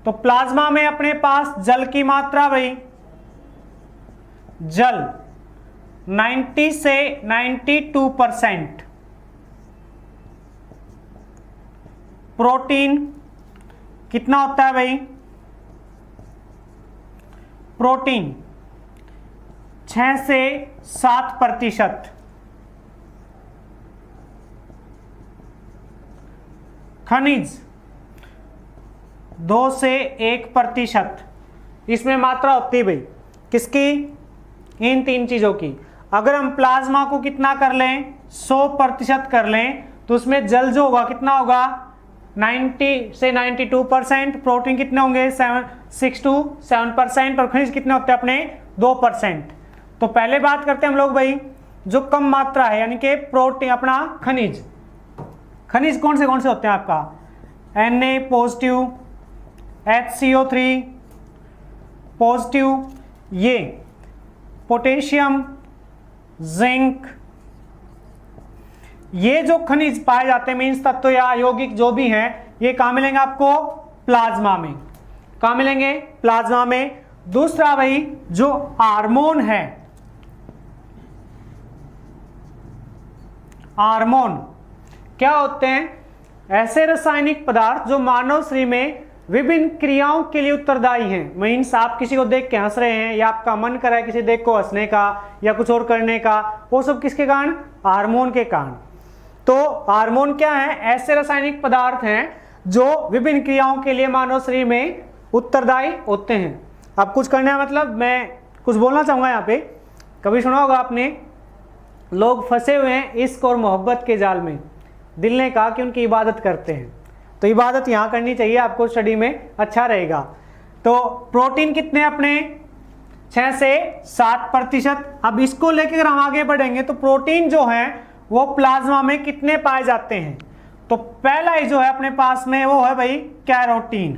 तो प्लाज्मा में अपने पास जल की मात्रा भाई, जल 90 से 92%, प्रोटीन कितना होता है भाई, प्रोटीन 6 से 7%, खनिज 2 से 1%, इसमें मात्रा होती है भाई किसकी, इन 3 चीजों की। अगर हम प्लाज्मा को कितना कर लें, 100% कर लें, तो उसमें जल जो होगा कितना होगा 90 से 92%, प्रोटीन कितने होंगे 6 to 7%, और खनिज कितने होते हैं अपने 2%। तो पहले बात करते हैं हम लोग भाई जो कम मात्रा है, यानी कि प्रोटीन अपना खनिज, खनिज कौन से होते हैं आपका, Na पॉजिटिव, HCO3 पॉजिटिव, ये पोटेशियम, जिंक, ये जो खनिज पाए जाते हैं मीन्स तत्व या यौगिक जो भी हैं, ये कहां मिलेंगे आपको, प्लाज्मा में। कहां मिलेंगे, प्लाज्मा में। दूसरा भाई जो हार्मोन है, हार्मोन क्या होते हैं, ऐसे रासायनिक पदार्थ जो मानव शरीर में विभिन्न क्रियाओं के लिए उत्तरदायी हैं। मीन्स आप किसी को देख के हंस रहे हैं या आपका मन कर रहा है किसी देख को हंसने का या कुछ और करने का, वो सब किसके कारण, हार्मोन के कारण। तो हार्मोन क्या है, ऐसे रासायनिक पदार्थ हैं जो विभिन्न क्रियाओं के लिए मानव शरीर में उत्तरदायी होते हैं। अब कुछ करना है, मतलब मैं कुछ बोलना चाहूंगा यहाँ पे, कभी सुना होगा आपने, लोग फंसे हुए हैं इश्क और मोहब्बत के जाल में, दिल ने कहा कि उनकी इबादत करते हैं, तो इबादत यहाँ करनी चाहिए, आपको स्टडी में अच्छा रहेगा। तो प्रोटीन कितने अपने 6 से 7%। अब इसको लेकर हम आगे बढ़ेंगे तो प्रोटीन जो है वो प्लाज्मा में कितने पाए जाते हैं, तो पहला ही जो है अपने पास में वो है भाई कैरोटीन।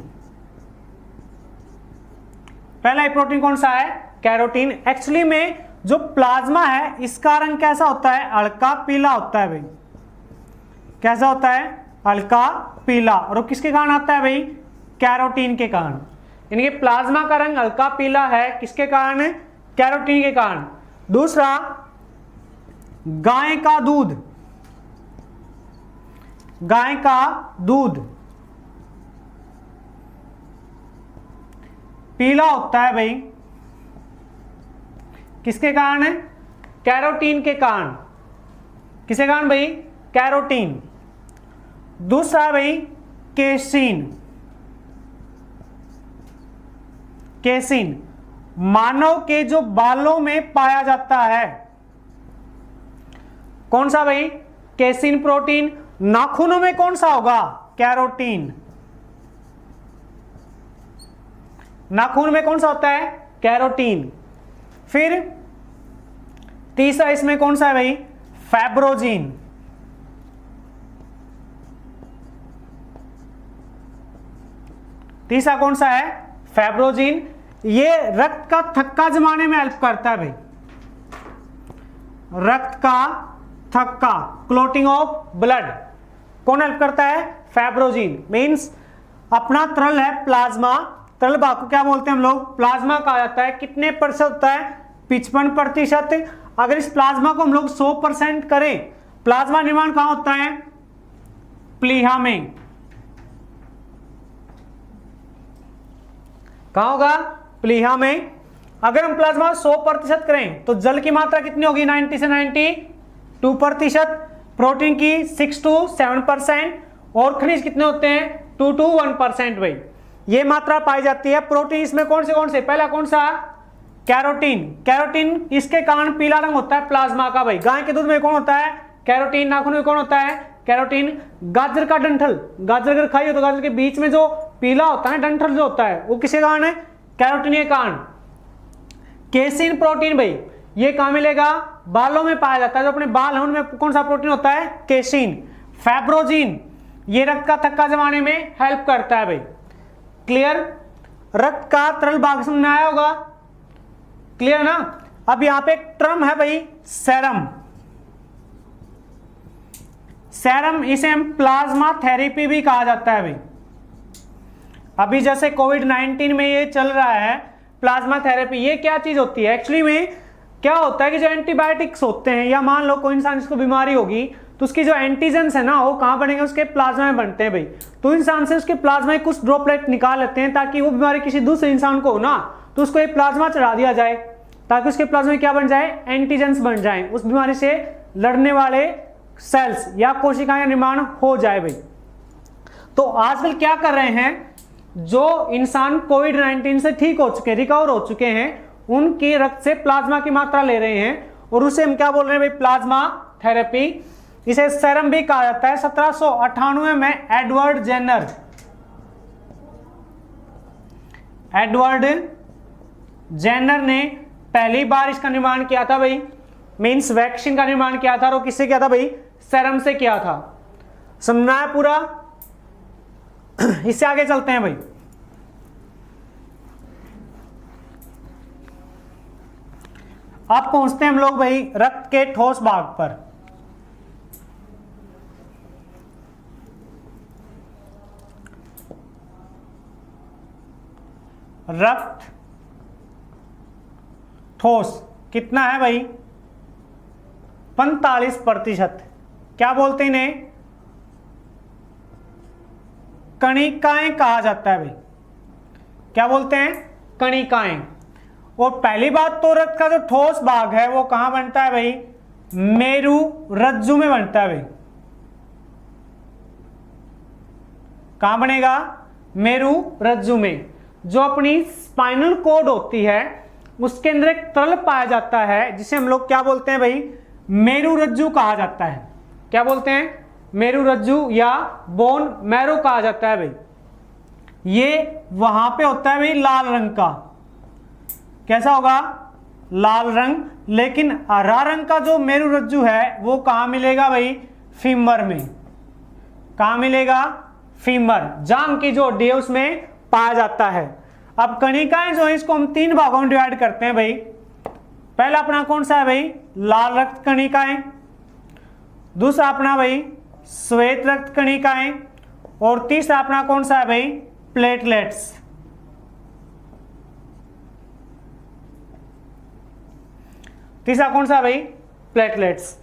पहला ही प्रोटीन कौन सा है, कैरोटीन। एक्चुअली में जो प्लाज्मा है इसका रंग कैसा होता है, हल्का पीला होता है भाई, कैसा होता है, हल्का पीला, और वो किसके कारण आता है भाई, कैरोटीन के कारण। यानी कि प्लाज्मा का रंग हल्का पीला है किसके कारण, कैरोटीन के कारण। दूसरा गाय का दूध, गाय का दूध पीला होता है भाई किसके कारण है, कैरोटीन के कारण। किसके कारण भाई, कैरोटीन। दूसरा है भाई केसिन, केसिन मानव के जो बालों में पाया जाता है, कौन सा भाई, केसिन प्रोटीन। नाखूनों में कौन सा होगा, कैरोटीन। नाखून में कौन सा होता है, कैरोटीन। फिर तीसरा इसमें कौन सा है भाई, फैब्रोजीन। तीसरा कौन सा है, फैब्रोजीन। ये रक्त का थक्का जमाने में हेल्प करता है भाई, रक्त का थक्का, क्लोटिंग ऑफ ब्लड, कौन हेल्प करता है, फैब्रोजीन। मींस अपना तरल है प्लाज्मा, तरल भाग को क्या बोलते हैं हम लोग, प्लाज्मा कहा जाता है। कितने % होता है, 55%। अगर इस प्लाज्मा को हम लोग 100% करें, प्लाज्मा निर्माण कहां होता है, प्लीहा में। कहां होगा, प्लीहा में। अगर हम प्लाज्मा 100% करें तो जल की मात्रा कितनी होगी, 90 से 92%, प्रोटीन की 6 to 7%, और खनिज कितने होते हैं 2 to 1% भाई, ये मात्रा पाई जाती है। प्रोटीन इसमें कौन से, पहला कौन सा, कैरोटीन। कैरोटीन इसके कारण पीला रंग होता है प्लाज्मा का भाई। गाय के दूध में कौन होता है, कैरोटीन। नाखून में कौन होता है, कैरोटीन। गाजर का डंठल, गाजर अगर खाई हो तो गाजर के बीच में जो पीला होता है डंठल जो होता है, वो किसके कारण है, कैरोटीन के कारण। केसिन प्रोटीन भाई, ये कहां मिलेगा, बालों में पाया जाता है, जो अपने बाल हैं उनमें कौन सा प्रोटीन होता है, केसिन। फैब्रोजीन, ये रक्त का थक्का जमाने में हेल्प करता है भाई। क्लियर, रक्त का तरल भाग समझ में आया होगा, क्लियर ना। अब यहां पे एक टर्म है भाई, सेरम। सेरम, इसे हम प्लाज्मा थेरेपी भी कहा जाता है भाई। अभी जैसे कोविड-19 में ये चल रहा है प्लाज्मा थेरेपी, ये क्या चीज होती है एक्चुअली में? क्या होता है कि जो एंटीबायोटिक्स होते हैं, या मान लो कोई इंसान जिसको बीमारी होगी तो उसकी जो एंटीजेंस है ना वो कहाँ बनेंगे? उसके प्लाज्मा में बनते हैं भाई। तो इंसान से उसके प्लाज्मा में कुछ ड्रॉपलेट निकाल लेते हैं ताकि वो बीमारी किसी दूसरे इंसान को हो ना, तो उसको एक प्लाज्मा चढ़ा दिया जाए ताकि उसके प्लाज्मा में क्या बन जाए? एंटीजेंस बन जाए, उस बीमारी से लड़ने वाले सेल्स या कोशिकाएं निर्माण हो जाए भाई। तो आजकल क्या कर रहे हैं, जो इंसान कोविड-19 से ठीक हो चुके, रिकवर हो चुके हैं, उनके रक्त से प्लाज्मा की मात्रा ले रहे हैं और उसे हम क्या बोल रहे हैं भाई? Plasma therapy. इसे सेरम भी कहा जाता है। 1798 में एडवर्ड जेनर ने पहली बार इसका निर्माण किया था भाई, मींस वैक्सीन का निर्माण किया था। और किससे किया था भाई? सेरम से किया था। समझना है पूरा? इससे आगे चलते हैं भाई। अब पहुंचते हैं हम लोग भाई रक्त के ठोस भाग पर। रक्त ठोस कितना है भाई? 45%। क्या बोलते हैं इन्हें? कणिकाएं कहा जाता है भाई। क्या बोलते हैं? कणिकाएं। और पहली बात तो रक्त का जो ठोस भाग है वो कहां बनता है भाई? मेरु रज्जु में बनता है भाई। कहां बनेगा? मेरु रज्जु में। जो अपनी स्पाइनल कॉर्ड होती है उसके अंदर एक तरल पाया जाता है जिसे हम लोग क्या बोलते हैं भाई? मेरु रज्जु कहा जाता है। क्या बोलते हैं? मेरु रज्जु या बोन मैरो कहा जाता है भाई। ये वहां पे होता है भाई लाल रंग का। कैसा होगा? लाल रंग। लेकिन हरा रंग का जो मेरु रज्जु है वो कहां मिलेगा भाई? फीमर में। कहां मिलेगा? फीमर, जांघ की जो हड्डी है उसमें पाया जाता है। अब कणिकाएं जो है इसको हम 3 भागों में डिवाइड करते हैं भाई। पहला अपना कौन सा है भाई? लाल रक्त कणिकाएं। दूसरा अपना भाई श्वेत रक्त कणिकाएं। और तीसरा अपना कौन सा है भाई? प्लेटलेट्स। तीसरा कौन सा है भाई? प्लेटलेट्स।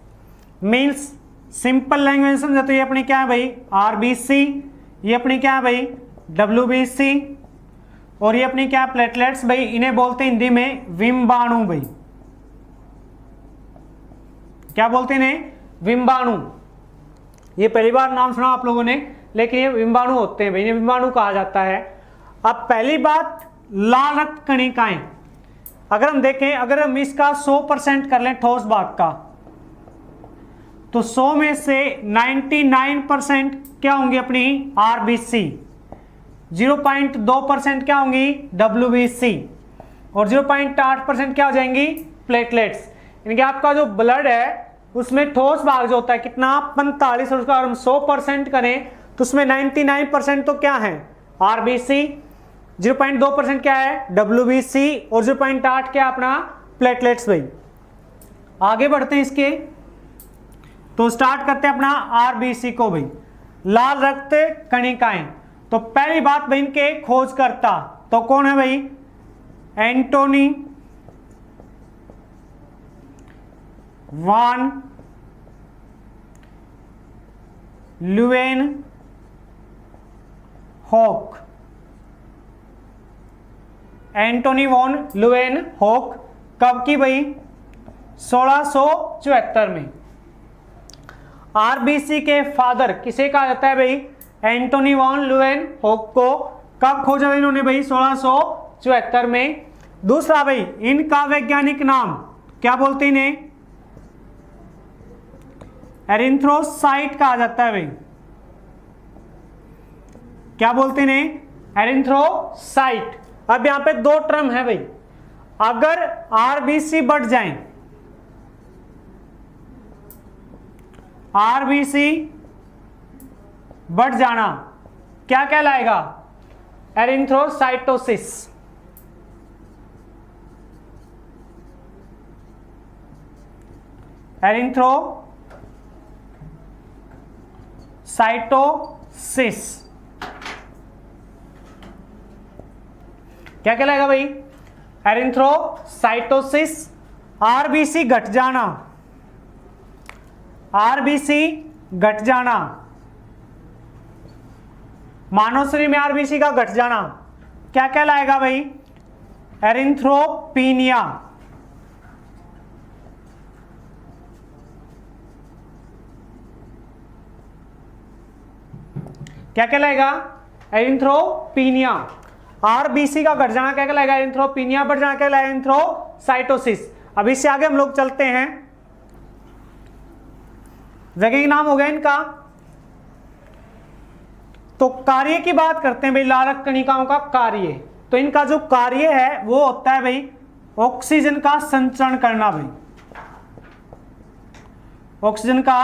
मींस सिंपल लैंग्वेज समझे तो ये अपनी क्या है भाई? आरबीसी। ये अपनी क्या है भाई? डब्ल्यूबीसी। और ये अपनी क्या? प्लेटलेट्स भाई। इन्हें बोलते हैं हिंदी में विम्बाणु भाई। क्या बोलते हैं इन्हें? विम्बाणु। ये पहली बार नाम सुना आप लोगों ने, लेकिन ये विम्बाणु होते हैं भाई, इन्हें विम्बाणु कहा जाता है। अब पहली बात लाल रक्त कणिकाएं। अगर हम देखें, अगर हम इसका 100% कर लें ठोस भाग का, तो 100 में से 99% क्या होंगी? अपनी आरबीसी। 0.2% क्या होंगी? डब्ल्यूबीसी। और 0.8% क्या हो जाएंगी? प्लेटलेट्स। यानी कि आपका जो ब्लड है उसमें ठोस भाग जो होता है कितना? 45। और उसका अगर हम 100% करें तो उसमें 99% तो क्या है? आरबीसी। 0.2% क्या है? डब्ल्यूबीसी। और 0.8 क्या अपना? प्लेटलेट्स भाई। आगे बढ़ते हैं इसके, तो स्टार्ट करते हैं अपना आरबीसी को भाई। लाल रक्त कणिकाएं। तो पहली बात भाई इनके खोजकर्ता तो कौन है भाई? Antonie van Leeuwenhoek. Antonie van Leeuwenhoek कब की भाई? 1674 में। आरबीसी के फादर किसे कहा जाता है भाई? एंटोनी वॉन ल्यूवेन हॉक को। कब खोजा इन्होंने भाई? 1674 में। दूसरा भाई इनका वैज्ञानिक नाम क्या बोलते हैं इन्हें? एरिथ्रोसाइट कहा जाता है भाई। क्या बोलते हैं इन्हें? एरिथ्रोसाइट। अब यहां पे 2 टर्म है भाई। अगर आरबीसी बढ़ जाए, आरबीसी बढ़ जाना क्या कहलाएगा? एरिथ्रोसाइटोसिस। साइटोसिस। क्या कहलाएगा भाई? एरिथ्रोसाइटोसिस। आरबीसी घट जाना, आरबीसी घट जाना, मानव शरीर में आरबीसी का घट जाना क्या कहलाएगा भाई? एरिथ्रोपीनिया। क्या कहलाएगा? एरिथ्रोपीनिया। आरबीसी का घट जाना क्या कहलाएगा? एरिथ्रोपीनिया। बढ़ जाना क्या कहलाएगा? एरिथ्रोसाइटोसिस। अब इससे आगे हम लोग चलते हैं, वैज्ञानिक नाम हो गया इनका। तो कार्य की बात करते हैं भाई, लालक कणिकाओं का कार्य। तो इनका जो कार्य है वो होता है भाई ऑक्सीजन का संचरण करना भाई, ऑक्सीजन का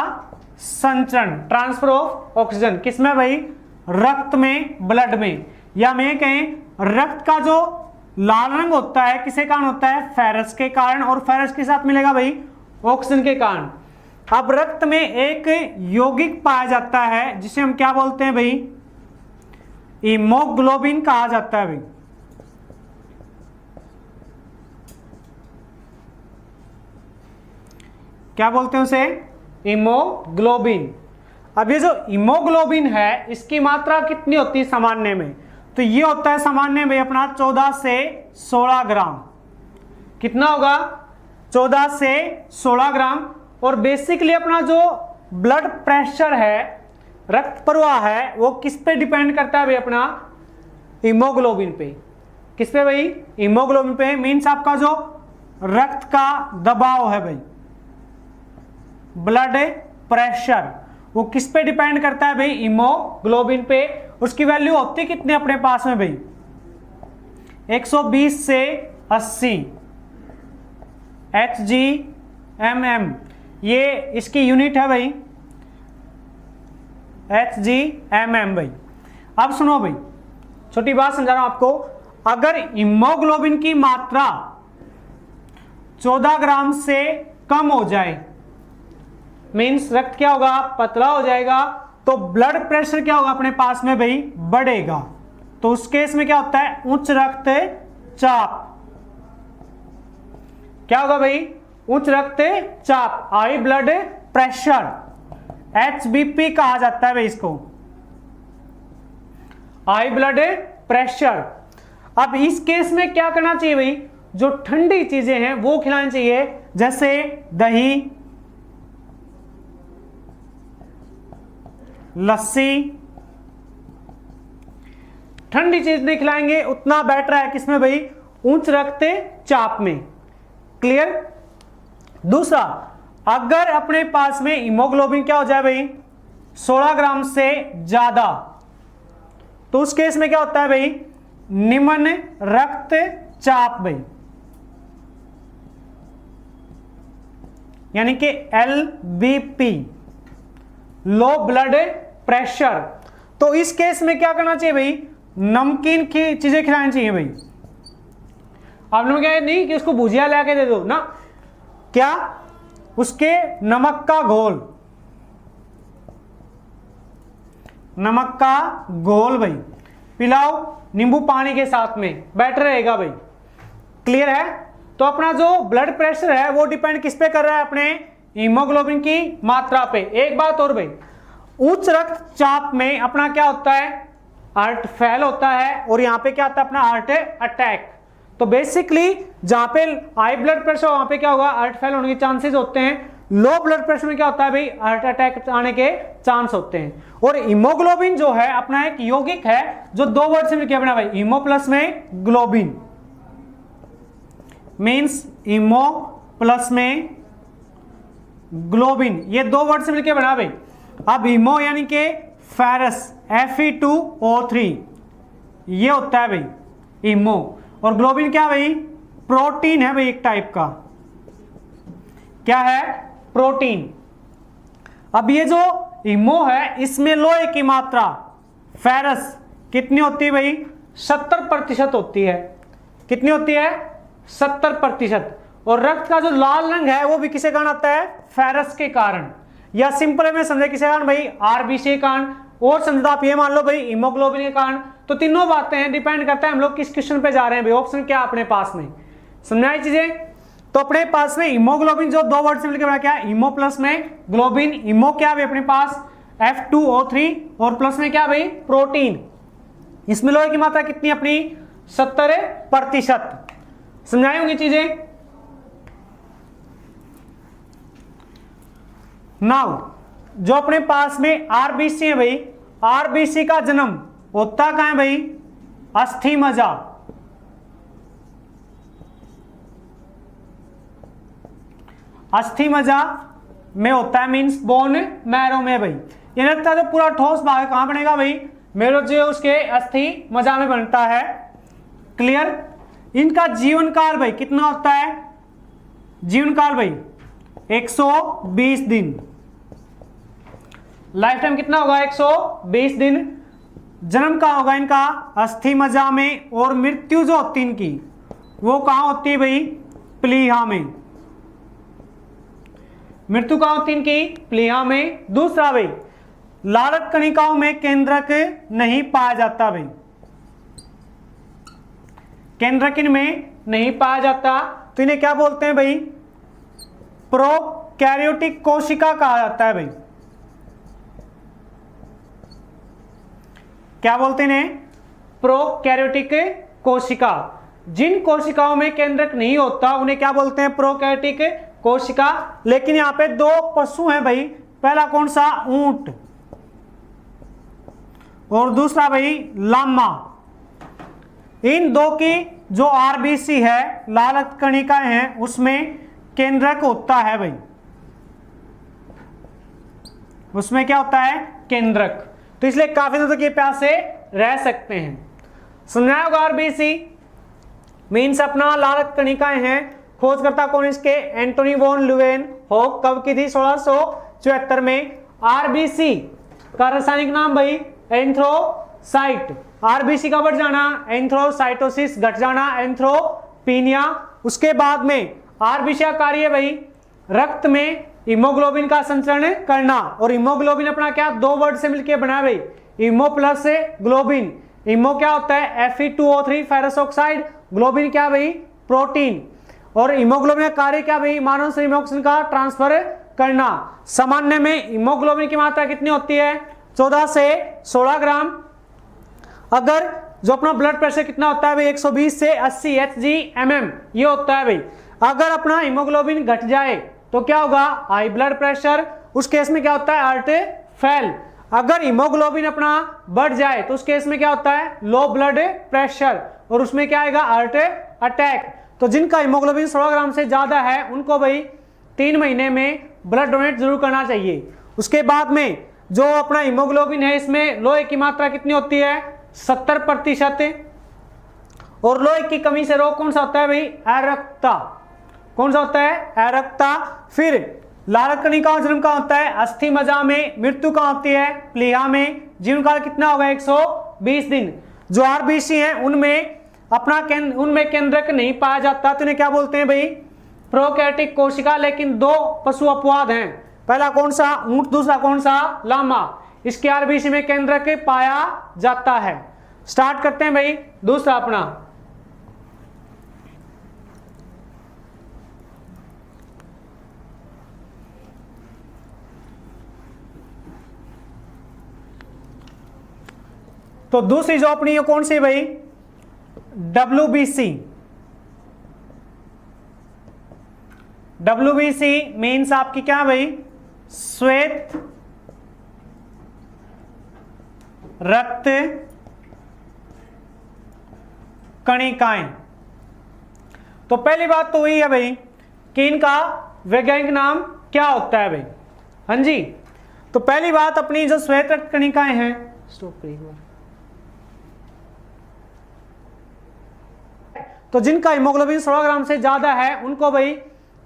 संचरण, ट्रांसफर ऑफ ऑक्सीजन। किसमें भाई? रक्त में, ब्लड में। या मैं कहें रक्त का जो लाल रंग होता है किसके कारण होता है? फेरस के कारण। और फेरस के साथ मिलेगा भाई ऑक्सीजन के कारण। अब रक्त में एक यौगिक पाया जाता है जिसे हम क्या बोलते हैं भाई? हीमोग्लोबिन कहा जाता है भाई। क्या बोलते हैं उसे? हीमोग्लोबिन। अब ये जो हीमोग्लोबिन है इसकी मात्रा कितनी होती है सामान्य में? तो ये होता है सामान्य में अपना 14 से 16 ग्राम। कितना होगा? 14 से 16 ग्राम। और बेसिकली अपना जो ब्लड प्रेशर है, रक्त प्रवाह है, वो किस पे डिपेंड करता है भाई? अपना हीमोग्लोबिन पे। किस पे भाई? हीमोग्लोबिन पे। मीन्स आपका जो रक्त का दबाव है भाई, ब्लड प्रेशर, वो किस पे डिपेंड करता है भाई? हीमोग्लोबिन पे। उसकी वैल्यू होती कितनी अपने पास में भाई? 120 से 80 HgMm, ये इसकी यूनिट है भाई HgMm भाई। अब सुनो भाई, छोटी बात समझा रहा हूं आपको। अगर हीमोग्लोबिन की मात्रा 14 ग्राम से कम हो जाए, मीन्स रक्त क्या होगा? पतला हो जाएगा। तो ब्लड प्रेशर क्या होगा अपने पास में भाई? बढ़ेगा। तो उस केस में क्या होता है? उच्च रक्तचाप। क्या होगा भाई? उच्च रक्तचाप, हाई ब्लड प्रेशर, HBP कहा जाता है भाई इसको, हाई ब्लड प्रेशर। अब इस केस में क्या करना चाहिए भाई? जो ठंडी चीजें हैं वो खिलानी चाहिए, जैसे दही, लस्सी। ठंडी चीज नहीं खिलाएंगे उतना बेटर है। किसमें भाई? उच्च रक्तचाप में। क्लियर? दूसरा, अगर अपने पास में हीमोग्लोबिन क्या हो जाए भाई? 16 ग्राम से ज्यादा, तो उस केस में क्या होता है भाई? निम्न रक्तचाप भाई, यानी कि LBP, लो ब्लड प्रेशर। तो इस केस में क्या करना चाहिए भाई? नमकीन की चीजें खिलानी चाहिए भाई। आपने क्या नहीं कि उसको भुजिया लाके दे दो ना, क्या? उसके नमक का घोल, नमक का घोल भाई पिलाओ नींबू पानी के साथ में, बेटर रहेगा भाई। क्लियर है? तो अपना जो ब्लड प्रेशर है वो डिपेंड किस पे कर रहा है? अपने हीमोग्लोबिन की मात्रा पे। एक बात और भाई, उच्च रक्तचाप में अपना क्या होता है? हार्ट फेल होता है। और यहां पे क्या होता है? अपना हार्ट अटैक। तो बेसिकली जहां पे हाई ब्लड प्रेशर वहां पे क्या होगा? हार्ट फेल होने के चांसेस होते हैं। लो ब्लड प्रेशर में क्या होता है भाई? हार्ट अटैक आने के चांस होते हैं। और हीमोग्लोबिन जो है अपना एक यौगिक है जो दो वर्ड से मिलकर बना भाई, हीमो प्लस में ग्लोबिन, मीन्स हीमो प्लस में ग्लोबिन, ये दो वर्ड से मिलकर बना भाई। अब हीमो यानी कि फेरस, Fe2O3, ये होता है भाई हीमो। और ग्लोबिन क्या भाई? प्रोटीन है भाई, एक टाइप का। क्या है? प्रोटीन। अब ये जो हीमो है इसमें लोहे की मात्रा, फेरस, कितनी होती है भाई? 70% होती है। कितनी होती है? 70%। और रक्त का जो लाल रंग है वो भी किसे कारण आता है? फेरस के कारण। या सिंपल में समझे किसे कारण भाई, आरबीसी के कारण, और समझो आप ये मान लो भाई हीमोग्लोबिन के कारण। तो तीनों बातें हैं, डिपेंड करता है हम लोग किस क्वेश्चन पे जा रहे हैं भाई, ऑप्शन क्या अपने पास में, समझाई चीजें। तो अपने पास में हीमोग्लोबिन जो दो वर्ड से मिलकर बना क्या, हीमो प्लस में ग्लोबिन, हीमो क्या भाई अपने पास F2O3 और प्लस में क्या भाई प्रोटीन। इसमें लोहे की मात्रा कितनी अपनी 70%। समझाई होंगी चीजें। नाउ जो अपने पास में आरबीसी है भाई, आरबीसी का जन्म होता कहां है भाई, अस्थि मज्जा। अस्थि मज्जा में होता है, मींस बोन मैरो में भाई। ये लगता है जो पूरा ठोस भाग है कहां बनेगा भाई, मेरो जो उसके अस्थि मज्जा में बनता है। क्लियर। इनका जीवन काल भाई कितना होता है, जीवन काल भाई 120 दिन। लाइफ टाइम कितना होगा 120 दिन। जन्म कहां होगा इनका, अस्थि मज्जा में, और मृत्यु जो होती इनकी वो कहां होती है भाई, प्लीहा में। मृत्यु कहां होती है इनकी, प्लीहा में। दूसरा भाई लालक कणिकाओं में केंद्रक नहीं पाया जाता भाई, केंद्रक इनमें नहीं पाया जाता, तो इन्हें क्या बोलते हैं भाई, प्रोकैरियोटिक कोशिका कहा जाता है भाई। क्या बोलते हैं, प्रोकैरियोटिक कोशिका। जिन कोशिकाओं में केंद्रक नहीं होता उन्हें क्या बोलते हैं, प्रोकैरियोटिक कोशिका। लेकिन यहां पे दो पशु हैं भाई, पहला कौन सा, ऊंट, और दूसरा भाई लामा। इन दो की जो आरबीसी है, लालक कणिकाएं हैं, उसमें केंद्रक होता है भाई, उसमें क्या होता है, केंद्रक। तो इसलिए काफी दिनों तक ये प्यासे रह सकते हैं। समझाया होगा। आरबीसी मीन्स अपना लालक कणिकाएं हैं। खोजकर्ता कौन इसके, एंटोनी वॉन ल्यूवेनहोक। कब की थी, 1674 में। आरबीसी का रासायनिक नाम भाई एंथ्रोसाइट। आरबीसी का बढ़ जाना, एंथ्रोसाइटोसिस, घट जाना एंथ्रोपीनिया। उसके बाद में आरबीसी का कार्य भाई रक्त में हीमोग्लोबिन का संचरण करना, और हीमोग्लोबिन अपना क्या दो वर्ड से मिलकर बना है भाई, हीमो प्लस से ग्लोबिन। हीमो क्या होता है, Fe2O3 फेरस ऑक्साइड, ग्लोबिन क्या भाई प्रोटीन। और हीमोग्लोबिन का कार्य क्या भाई, मानव शरीर में ऑक्सीजन का ट्रांसफर करना। सामान्य में हीमोग्लोबिन की मात्रा कितनी होती है, 14 से 16 ग्राम। अगर जो अपना ब्लड प्रेशर कितना होता है भाई, 120 से 80 Hg/mm ये होता है भाई। अगर अपना हीमोग्लोबिन घट जाए तो क्या होगा, हाई ब्लड प्रेशर। उस केस में क्या होता है, हार्ट फेल। अगर हीमोग्लोबिन अपना बढ़ जाए तो उस केस में क्या होता है, लो ब्लड प्रेशर, और उसमें क्या आएगा, हार्ट अटैक। तो जिनका हीमोग्लोबिन 16 ग्राम से ज्यादा है उनको भाई 3 महीने में ब्लड डोनेट जरूर करना चाहिए। उसके बाद में जो अपना हीमोग्लोबिन है इसमें लोहे की मात्रा कितनी होती है, 70%। और लोहे की कमी से रोग कौन सा होता है भाई, अरक्ता। कौन सा होता है, अरक्ता। फिर लालक कणिकाओं जन्म का होता है अस्थि मज्जा में, मृत्यु का होती है प्लीहा में। जीवन काल कितना होगा, 120 दिन। जो आरबीसी हैं उनमें अपना उनमें केंद्रक नहीं पाया जाता, तो इन्हें क्या बोलते हैं भाई, प्रोकैरियोटिक कोशिका। लेकिन दो पशु अपवाद हैं, पहला कौन सा, ऊंट, दूसरा कौन सा, लामा। इसके आरबीसी में केंद्रक पाया जाता है। स्टार्ट करते हैं भाई दूसरा अपना। तो दूसरी जो अपनी ये कौन सी भाई, WBC। WBC मीन्स आपकी क्या भाई, श्वेत रक्त कणिकाएं। तो पहली बात तो वही है भाई कि इनका वैज्ञानिक नाम क्या होता है भाई। हाँ जी, तो पहली बात अपनी जो श्वेत रक्त कणिकाएं हैं, स्टॉप एक बार। तो जिनका हीमोग्लोबिन 16 ग्राम से ज्यादा है उनको भाई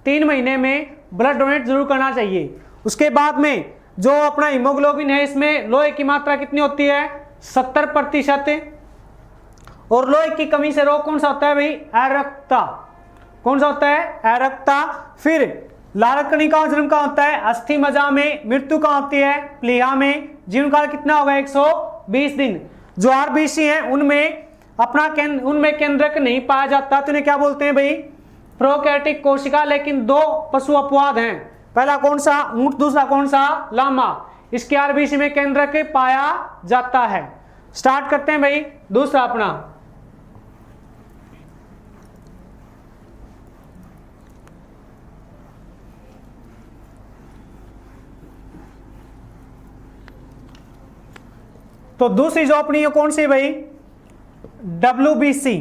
3 महीने में ब्लड डोनेट जरूर करना चाहिए। उसके बाद में जो अपना हीमोग्लोबिन है इसमें लोहे की मात्रा कितनी होती है, 70%। और लोहे की कमी से रोग कौन सा होता है भाई, अरक्ता। कौन सा होता है, अरक्ता। फिर लारक कणिका का जन्म कहाँ होता है? अस्थि मज्जा में। मृत्यु कहाँ होती है? प्लीहा में। जीवन काल कितना होगा? 120 दिन। जो आरबीसी हैं उनमें उनमें केंद्रक नहीं पाया जाता, तो इन्हें क्या बोलते हैं भाई? प्रोकैरियोटिक कोशिका। लेकिन दो पशु अपवाद हैं, पहला कौन सा? ऊंट, दूसरा कौन सा? लामा। इसके आरबीसी में केंद्रक पाया जाता है। स्टार्ट करते हैं भाई दूसरा अपना। तो दूसरी जो अपनी है कौन सी भाई? WBC।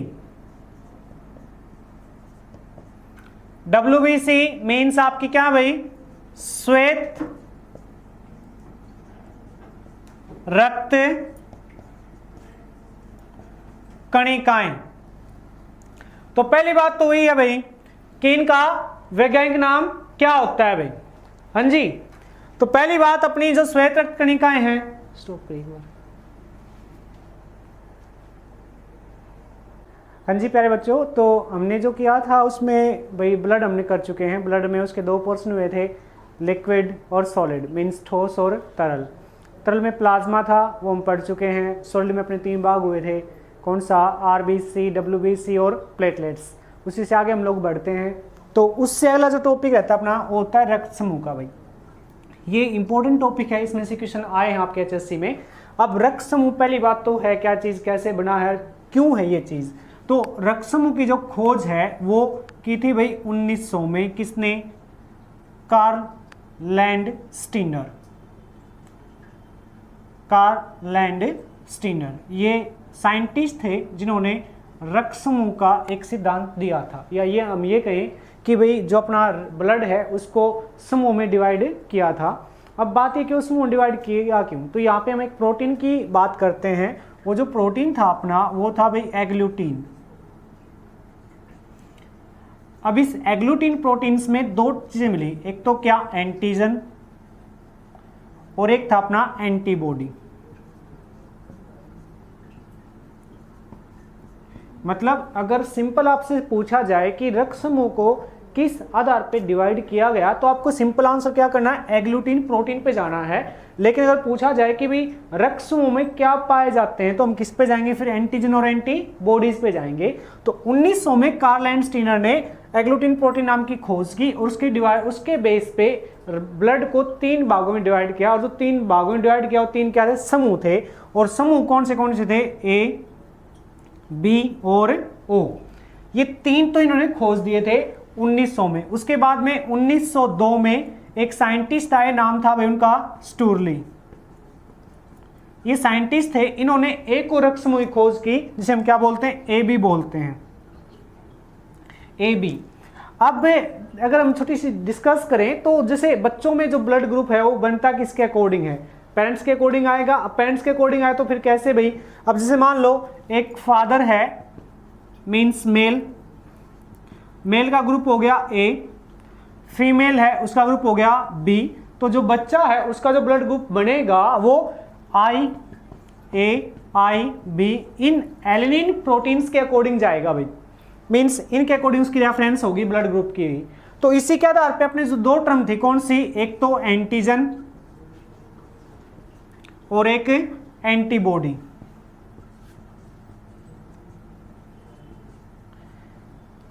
WBC मीन्स आपकी क्या भाई? श्वेत रक्त कणिकाएं। तो पहली बात तो वही है भाई कि इनका वैज्ञानिक नाम क्या होता है भाई? हाँ जी, तो पहली बात अपनी जो श्वेत रक्त कणिकाएं हैं, स्टॉप एक बार। हाँ जी प्यारे बच्चों, तो हमने जो किया था उसमें भाई ब्लड हमने कर चुके हैं। ब्लड में उसके दो पोर्शन हुए थे, लिक्विड और सॉलिड, मीन्स ठोस और तरल। तरल में प्लाज्मा था, वो हम पढ़ चुके हैं। सॉलिड में अपने 3 भाग हुए थे, कौन सा? आरबीसी, WBC और प्लेटलेट्स। उसी से आगे हम लोग बढ़ते हैं। तो उससे अगला जो टॉपिक रहता है अपना वो होता है रक्त समूह का भाई। ये इंपॉर्टेंट टॉपिक है, इसमें से क्वेश्चन आए हैं आपके HSC में। अब रक्त समूह पहली बात तो है क्या चीज़, कैसे बना है, क्यों है ये चीज़? तो रक्त समूह की जो खोज है वो की थी भाई 1900 में। किसने? Karl Landsteiner. कार्ल लैंडस्टीनर ये साइंटिस्ट थे जिन्होंने रक्त समूह का एक सिद्धांत दिया था, या ये हम ये कहें कि भाई जो अपना ब्लड है उसको समूह में डिवाइड किया था। अब बात ये कि उस समूह डिवाइड किया क्यों? तो यहाँ पे हम एक प्रोटीन की बात करते हैं। वो जो प्रोटीन था अपना वो था भाई एग्लूटीन। अब इस एग्लूटीन प्रोटीन्स में 2 चीजें मिली, एक तो क्या? एंटीजन, और एक था अपना एंटीबॉडी। मतलब अगर सिंपल आपसे पूछा जाए कि रक्त समूह को किस आधार पे डिवाइड किया गया, तो आपको सिंपल आंसर क्या करना है? एग्लूटीन प्रोटीन पे जाना है। लेकिन अगर पूछा जाए कि भाई रक्त समूह में क्या पाए जाते हैं, तो हम किस पे जाएंगे? फिर एंटीजन और एंटीबॉडीज पे जाएंगे। तो 1900 में कार्ल लैंडस्टीनर ने एग्लूटीन प्रोटीन नाम की खोज की और उसके बेस पे ब्लड को 3 भागों में डिवाइड किया। और जो 3 भागों में डिवाइड किया वो 3 क्या थे? समूह थे। और समूह कौन से थे? A, B और O। ये 3 तो इन्होंने खोज दिए थे 1900 में। उसके बाद में 1902 में एक साइंटिस्ट आए, नाम था भाई उनका स्टूरली। ये साइंटिस्ट थे, इन्होंने एक और रक्त समूह की खोज की जिसे हम क्या बोलते हैं? AB बोलते हैं। AB। अब अगर हम छोटी सी डिस्कस करें तो जैसे बच्चों में जो ब्लड ग्रुप है वो बनता किसके अकॉर्डिंग है? पेरेंट्स के अकॉर्डिंग आएगा। अब पेरेंट्स के अकॉर्डिंग आए तो फिर कैसे भाई? अब जैसे मान लो एक फादर है, मीन्स मेल, मेल का ग्रुप हो गया A, फीमेल है उसका ग्रुप हो गया B। तो जो बच्चा है उसका जो ब्लड ग्रुप बनेगा वो IA, IB इन एलेनिन प्रोटीन्स के अकॉर्डिंग जाएगा भाई। मीन्स इनके अकॉर्डिंग उसकी रेफरेंस होगी ब्लड ग्रुप की। तो इसी के आधार पे अपने जो 2 टर्म थी, कौन सी? एक तो एंटीजन और एक एंटीबॉडी।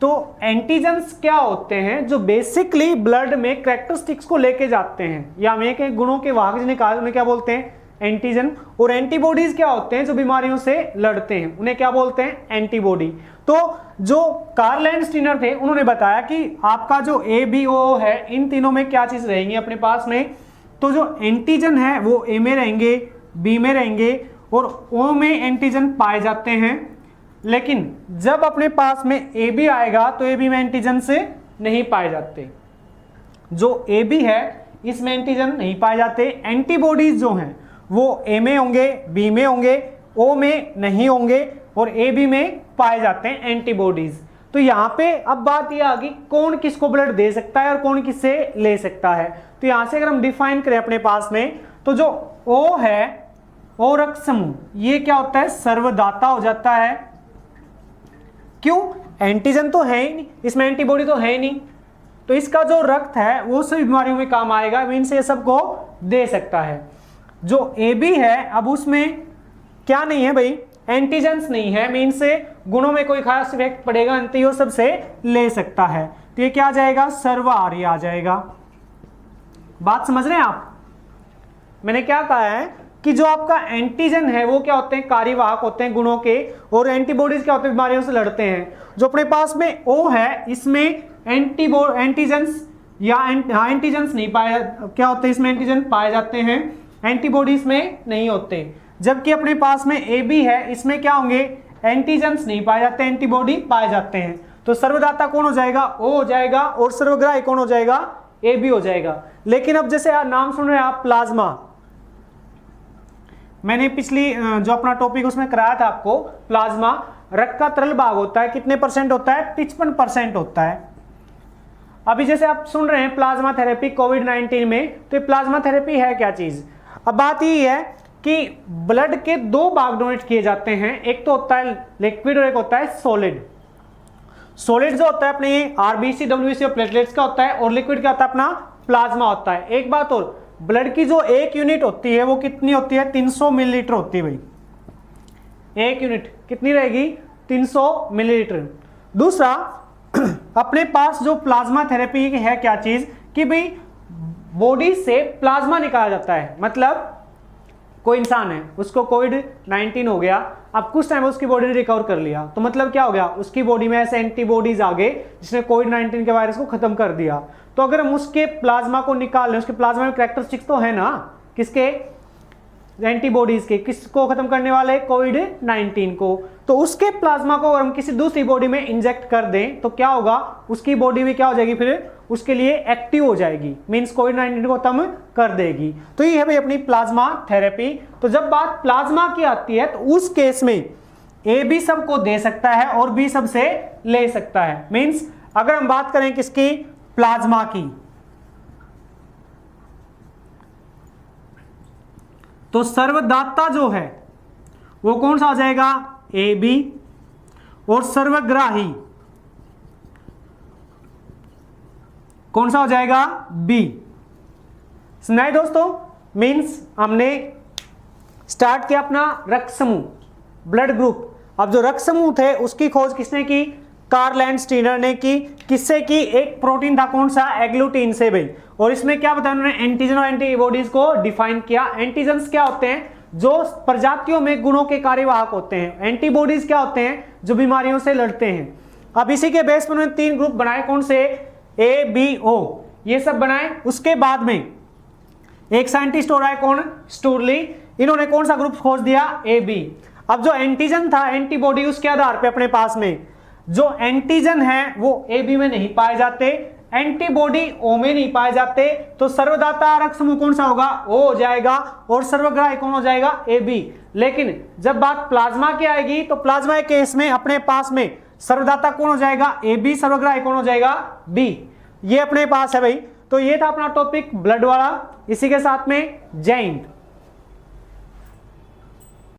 तो एंटीजन्स क्या होते हैं? जो बेसिकली ब्लड में कैरेक्टरिस्टिक्स को लेके जाते हैं, या हम एक गुणों के वाहक जिन्हें कहा उन्हें क्या बोलते हैं? एंटीजन। और एंटीबॉडीज क्या होते हैं? जो बीमारियों से लड़ते हैं, उन्हें क्या बोलते हैं? एंटीबॉडी। तो जो कार्ल लैंडस्टीनर थे उन्होंने बताया कि आपका जो ABO है इन तीनों में क्या चीज रहेंगी अपने पास में? तो जो एंटीजन है वो A में रहेंगे, B में रहेंगे और O में एंटीजन पाए जाते हैं। लेकिन जब अपने पास में AB आएगा तो AB में एंटीजन से नहीं पाए जाते। जो AB है इसमें एंटीजन नहीं पाए जाते। एंटीबॉडीज जो हैं वो A में होंगे, B में होंगे, O में नहीं होंगे और AB में पाए जाते हैं एंटीबॉडीज। तो यहाँ पे अब बात ये आ गई कौन किसको ब्लड दे सकता है और कौन किससे ले सकता है। तो यहाँ से अगर हम डिफाइन करें अपने पास में, तो जो O है, O रक्त समूह, ये क्या होता है? सर्वदाता हो जाता है। क्यों? एंटीजन तो है ही नहीं, इसमें एंटीबॉडी तो है ही नहीं। तो इसका जो रक्त है वो सभी बीमारियों में काम आएगा, मीन्स ये सबको दे सकता है। जो ए बी है, अब उसमें क्या नहीं है भाई, एंटीजेंस नहीं है, मीन्स से गुणों में कोई खास इफेक्ट पड़ेगा नहीं, वो सबसे ले सकता है। तो ये क्या आ जाएगा, सर्वहारी आ जाएगा। बात समझ रहे हैं आप? मैंने क्या कहा है कि जो आपका एंटीजन है वो क्या होते हैं, कार्यवाहक होते हैं गुणों के, और एंटीबॉडीज क्या होते हैं, बीमारियों से लड़ते हैं। जो अपने पास में ओ है, इसमें एंटीजेंस या एंटीजेंस नहीं पाए, क्या होते हैं इसमें, एंटीजन पाए जाते हैं, एंटीबॉडीज में नहीं होते। जबकि अपने पास में ए बी है, इसमें क्या होंगे, एंटीजेंस नहीं पाए जाते, एंटीबॉडी पाए जाते हैं। तो सर्वदाता कौन हो जाएगा, ओ हो जाएगा, और सर्वग्राही कौन हो जाएगा, ए बी हो जाएगा। लेकिन अब जैसे नाम सुन रहे हैं आप प्लाज्मा, मैंने पिछली जो अपना टॉपिक उसमें कराया था आपको, प्लाज्मा रक्त का तरल भाग होता है, कितने परसेंट होता है, 55% होता है। अभी जैसे आप सुन रहे हैं प्लाज्मा थेरेपी कोविड-19 में, तो ये प्लाज्मा थेरेपी है क्या चीज। अब बात ये है कि ब्लड के दो भाग डोनेट किए जाते हैं, एक तो होता है लिक्विड और एक होता है सॉलिड। सॉलिड जो होता है अपने आरबीसी, डब्ल्यूबीसी और प्लेटलेट्स का होता है, और लिक्विड क्या होता है अपना प्लाज्मा होता है। एक बात और, ब्लड की जो एक यूनिट होती है वो कितनी होती है, 300 मिलीलीटर होती है भाई। एक यूनिट कितनी रहेगी, 300 मिलीलीटर। दूसरा, अपने पास जो प्लाज्मा थेरेपी है क्या चीज, कि भाई बॉडी से प्लाज्मा निकाला जाता है। मतलब कोई इंसान है, उसको कोविड-19 हो गया, अब कुछ टाइम उसकी बॉडी ने रिकवर कर लिया, तो मतलब क्या हो गया, उसकी बॉडी में ऐसे एंटीबॉडीज आ गए जिसने कोविड-19 के वायरस को खत्म कर दिया। तो अगर हम उसके प्लाज्मा को निकाल लें, उसके प्लाज्मा में कैरेक्टरिस्टिक्स तो है ना, किसके, एंटीबॉडीज के, किसको खत्म करने वाले, कोविड-19 को। तो उसके प्लाज्मा को अगर हम किसी दूसरी बॉडी में इंजेक्ट कर दें तो क्या होगा, उसकी बॉडी भी क्या हो जाएगी, फिर उसके लिए एक्टिव हो जाएगी, मींस कोविड-19 को खत्म कर देगी। तो ये है भाई अपनी प्लाज्मा थेरेपी। तो जब बात प्लाज्मा की आती है तो उस केस में ए बी सबको दे सकता है और बी सबसे ले सकता है। मींस अगर हम बात करें किसकी, प्लाज्मा की, तो सर्वदाता जो है वो कौन सा आ जाएगा, ए बी, और सर्वग्राही कौन सा हो जाएगा, बी। सुनाए दोस्तों, मींस हमने स्टार्ट किया अपना रक्त समूह, ब्लड ग्रुप। अब जो रक्त समूह थे उसकी खोज किसने की, कार्ल लैंडस्टीनर ने की। किससे की, एक प्रोटीन था कौन सा, एग्लूटीन से भाई। और इसमें क्या बताया उन्होंने, एंटीजन और एंटीबॉडीज को डिफाइन किया। एंटीजन्स क्या होते हैं, जो प्रजातियों में गुणों के कार्यवाहक होते हैं। एंटीबॉडीज क्या होते हैं, जो बीमारियों से लड़ते हैं। अब इसी के बेस पर उन्होंने 3 ग्रुप बनाए, कौन से, ए बी ओ, ये सब बनाए। उसके बाद में एक साइंटिस्ट हो रहा है कौन, स्टूरली, इन्होंने कौन सा ग्रुप खोज दिया, ए बी। अब जो एंटीजन था, एंटीबॉडी, उसके आधार पे अपने पास में जो एंटीजन है वो ए बी में नहीं पाए जाते, एंटीबॉडी ओ में नहीं पाए जाते, तो सर्वदाता रक्त समूह कौन सा होगा, ओ हो जाएगा, और सर्वग्राही कौन हो जाएगा, ए बी। लेकिन जब बात प्लाज्मा की आएगी तो प्लाज्मा के केस में अपने पास में सर्वदाता कौन हो जाएगा, ए बी, सर्वग्राही कौन हो जाएगा, बी। ये अपने पास है भाई। तो ये था अपना टॉपिक ब्लड वाला। इसी के साथ में जय हिंद।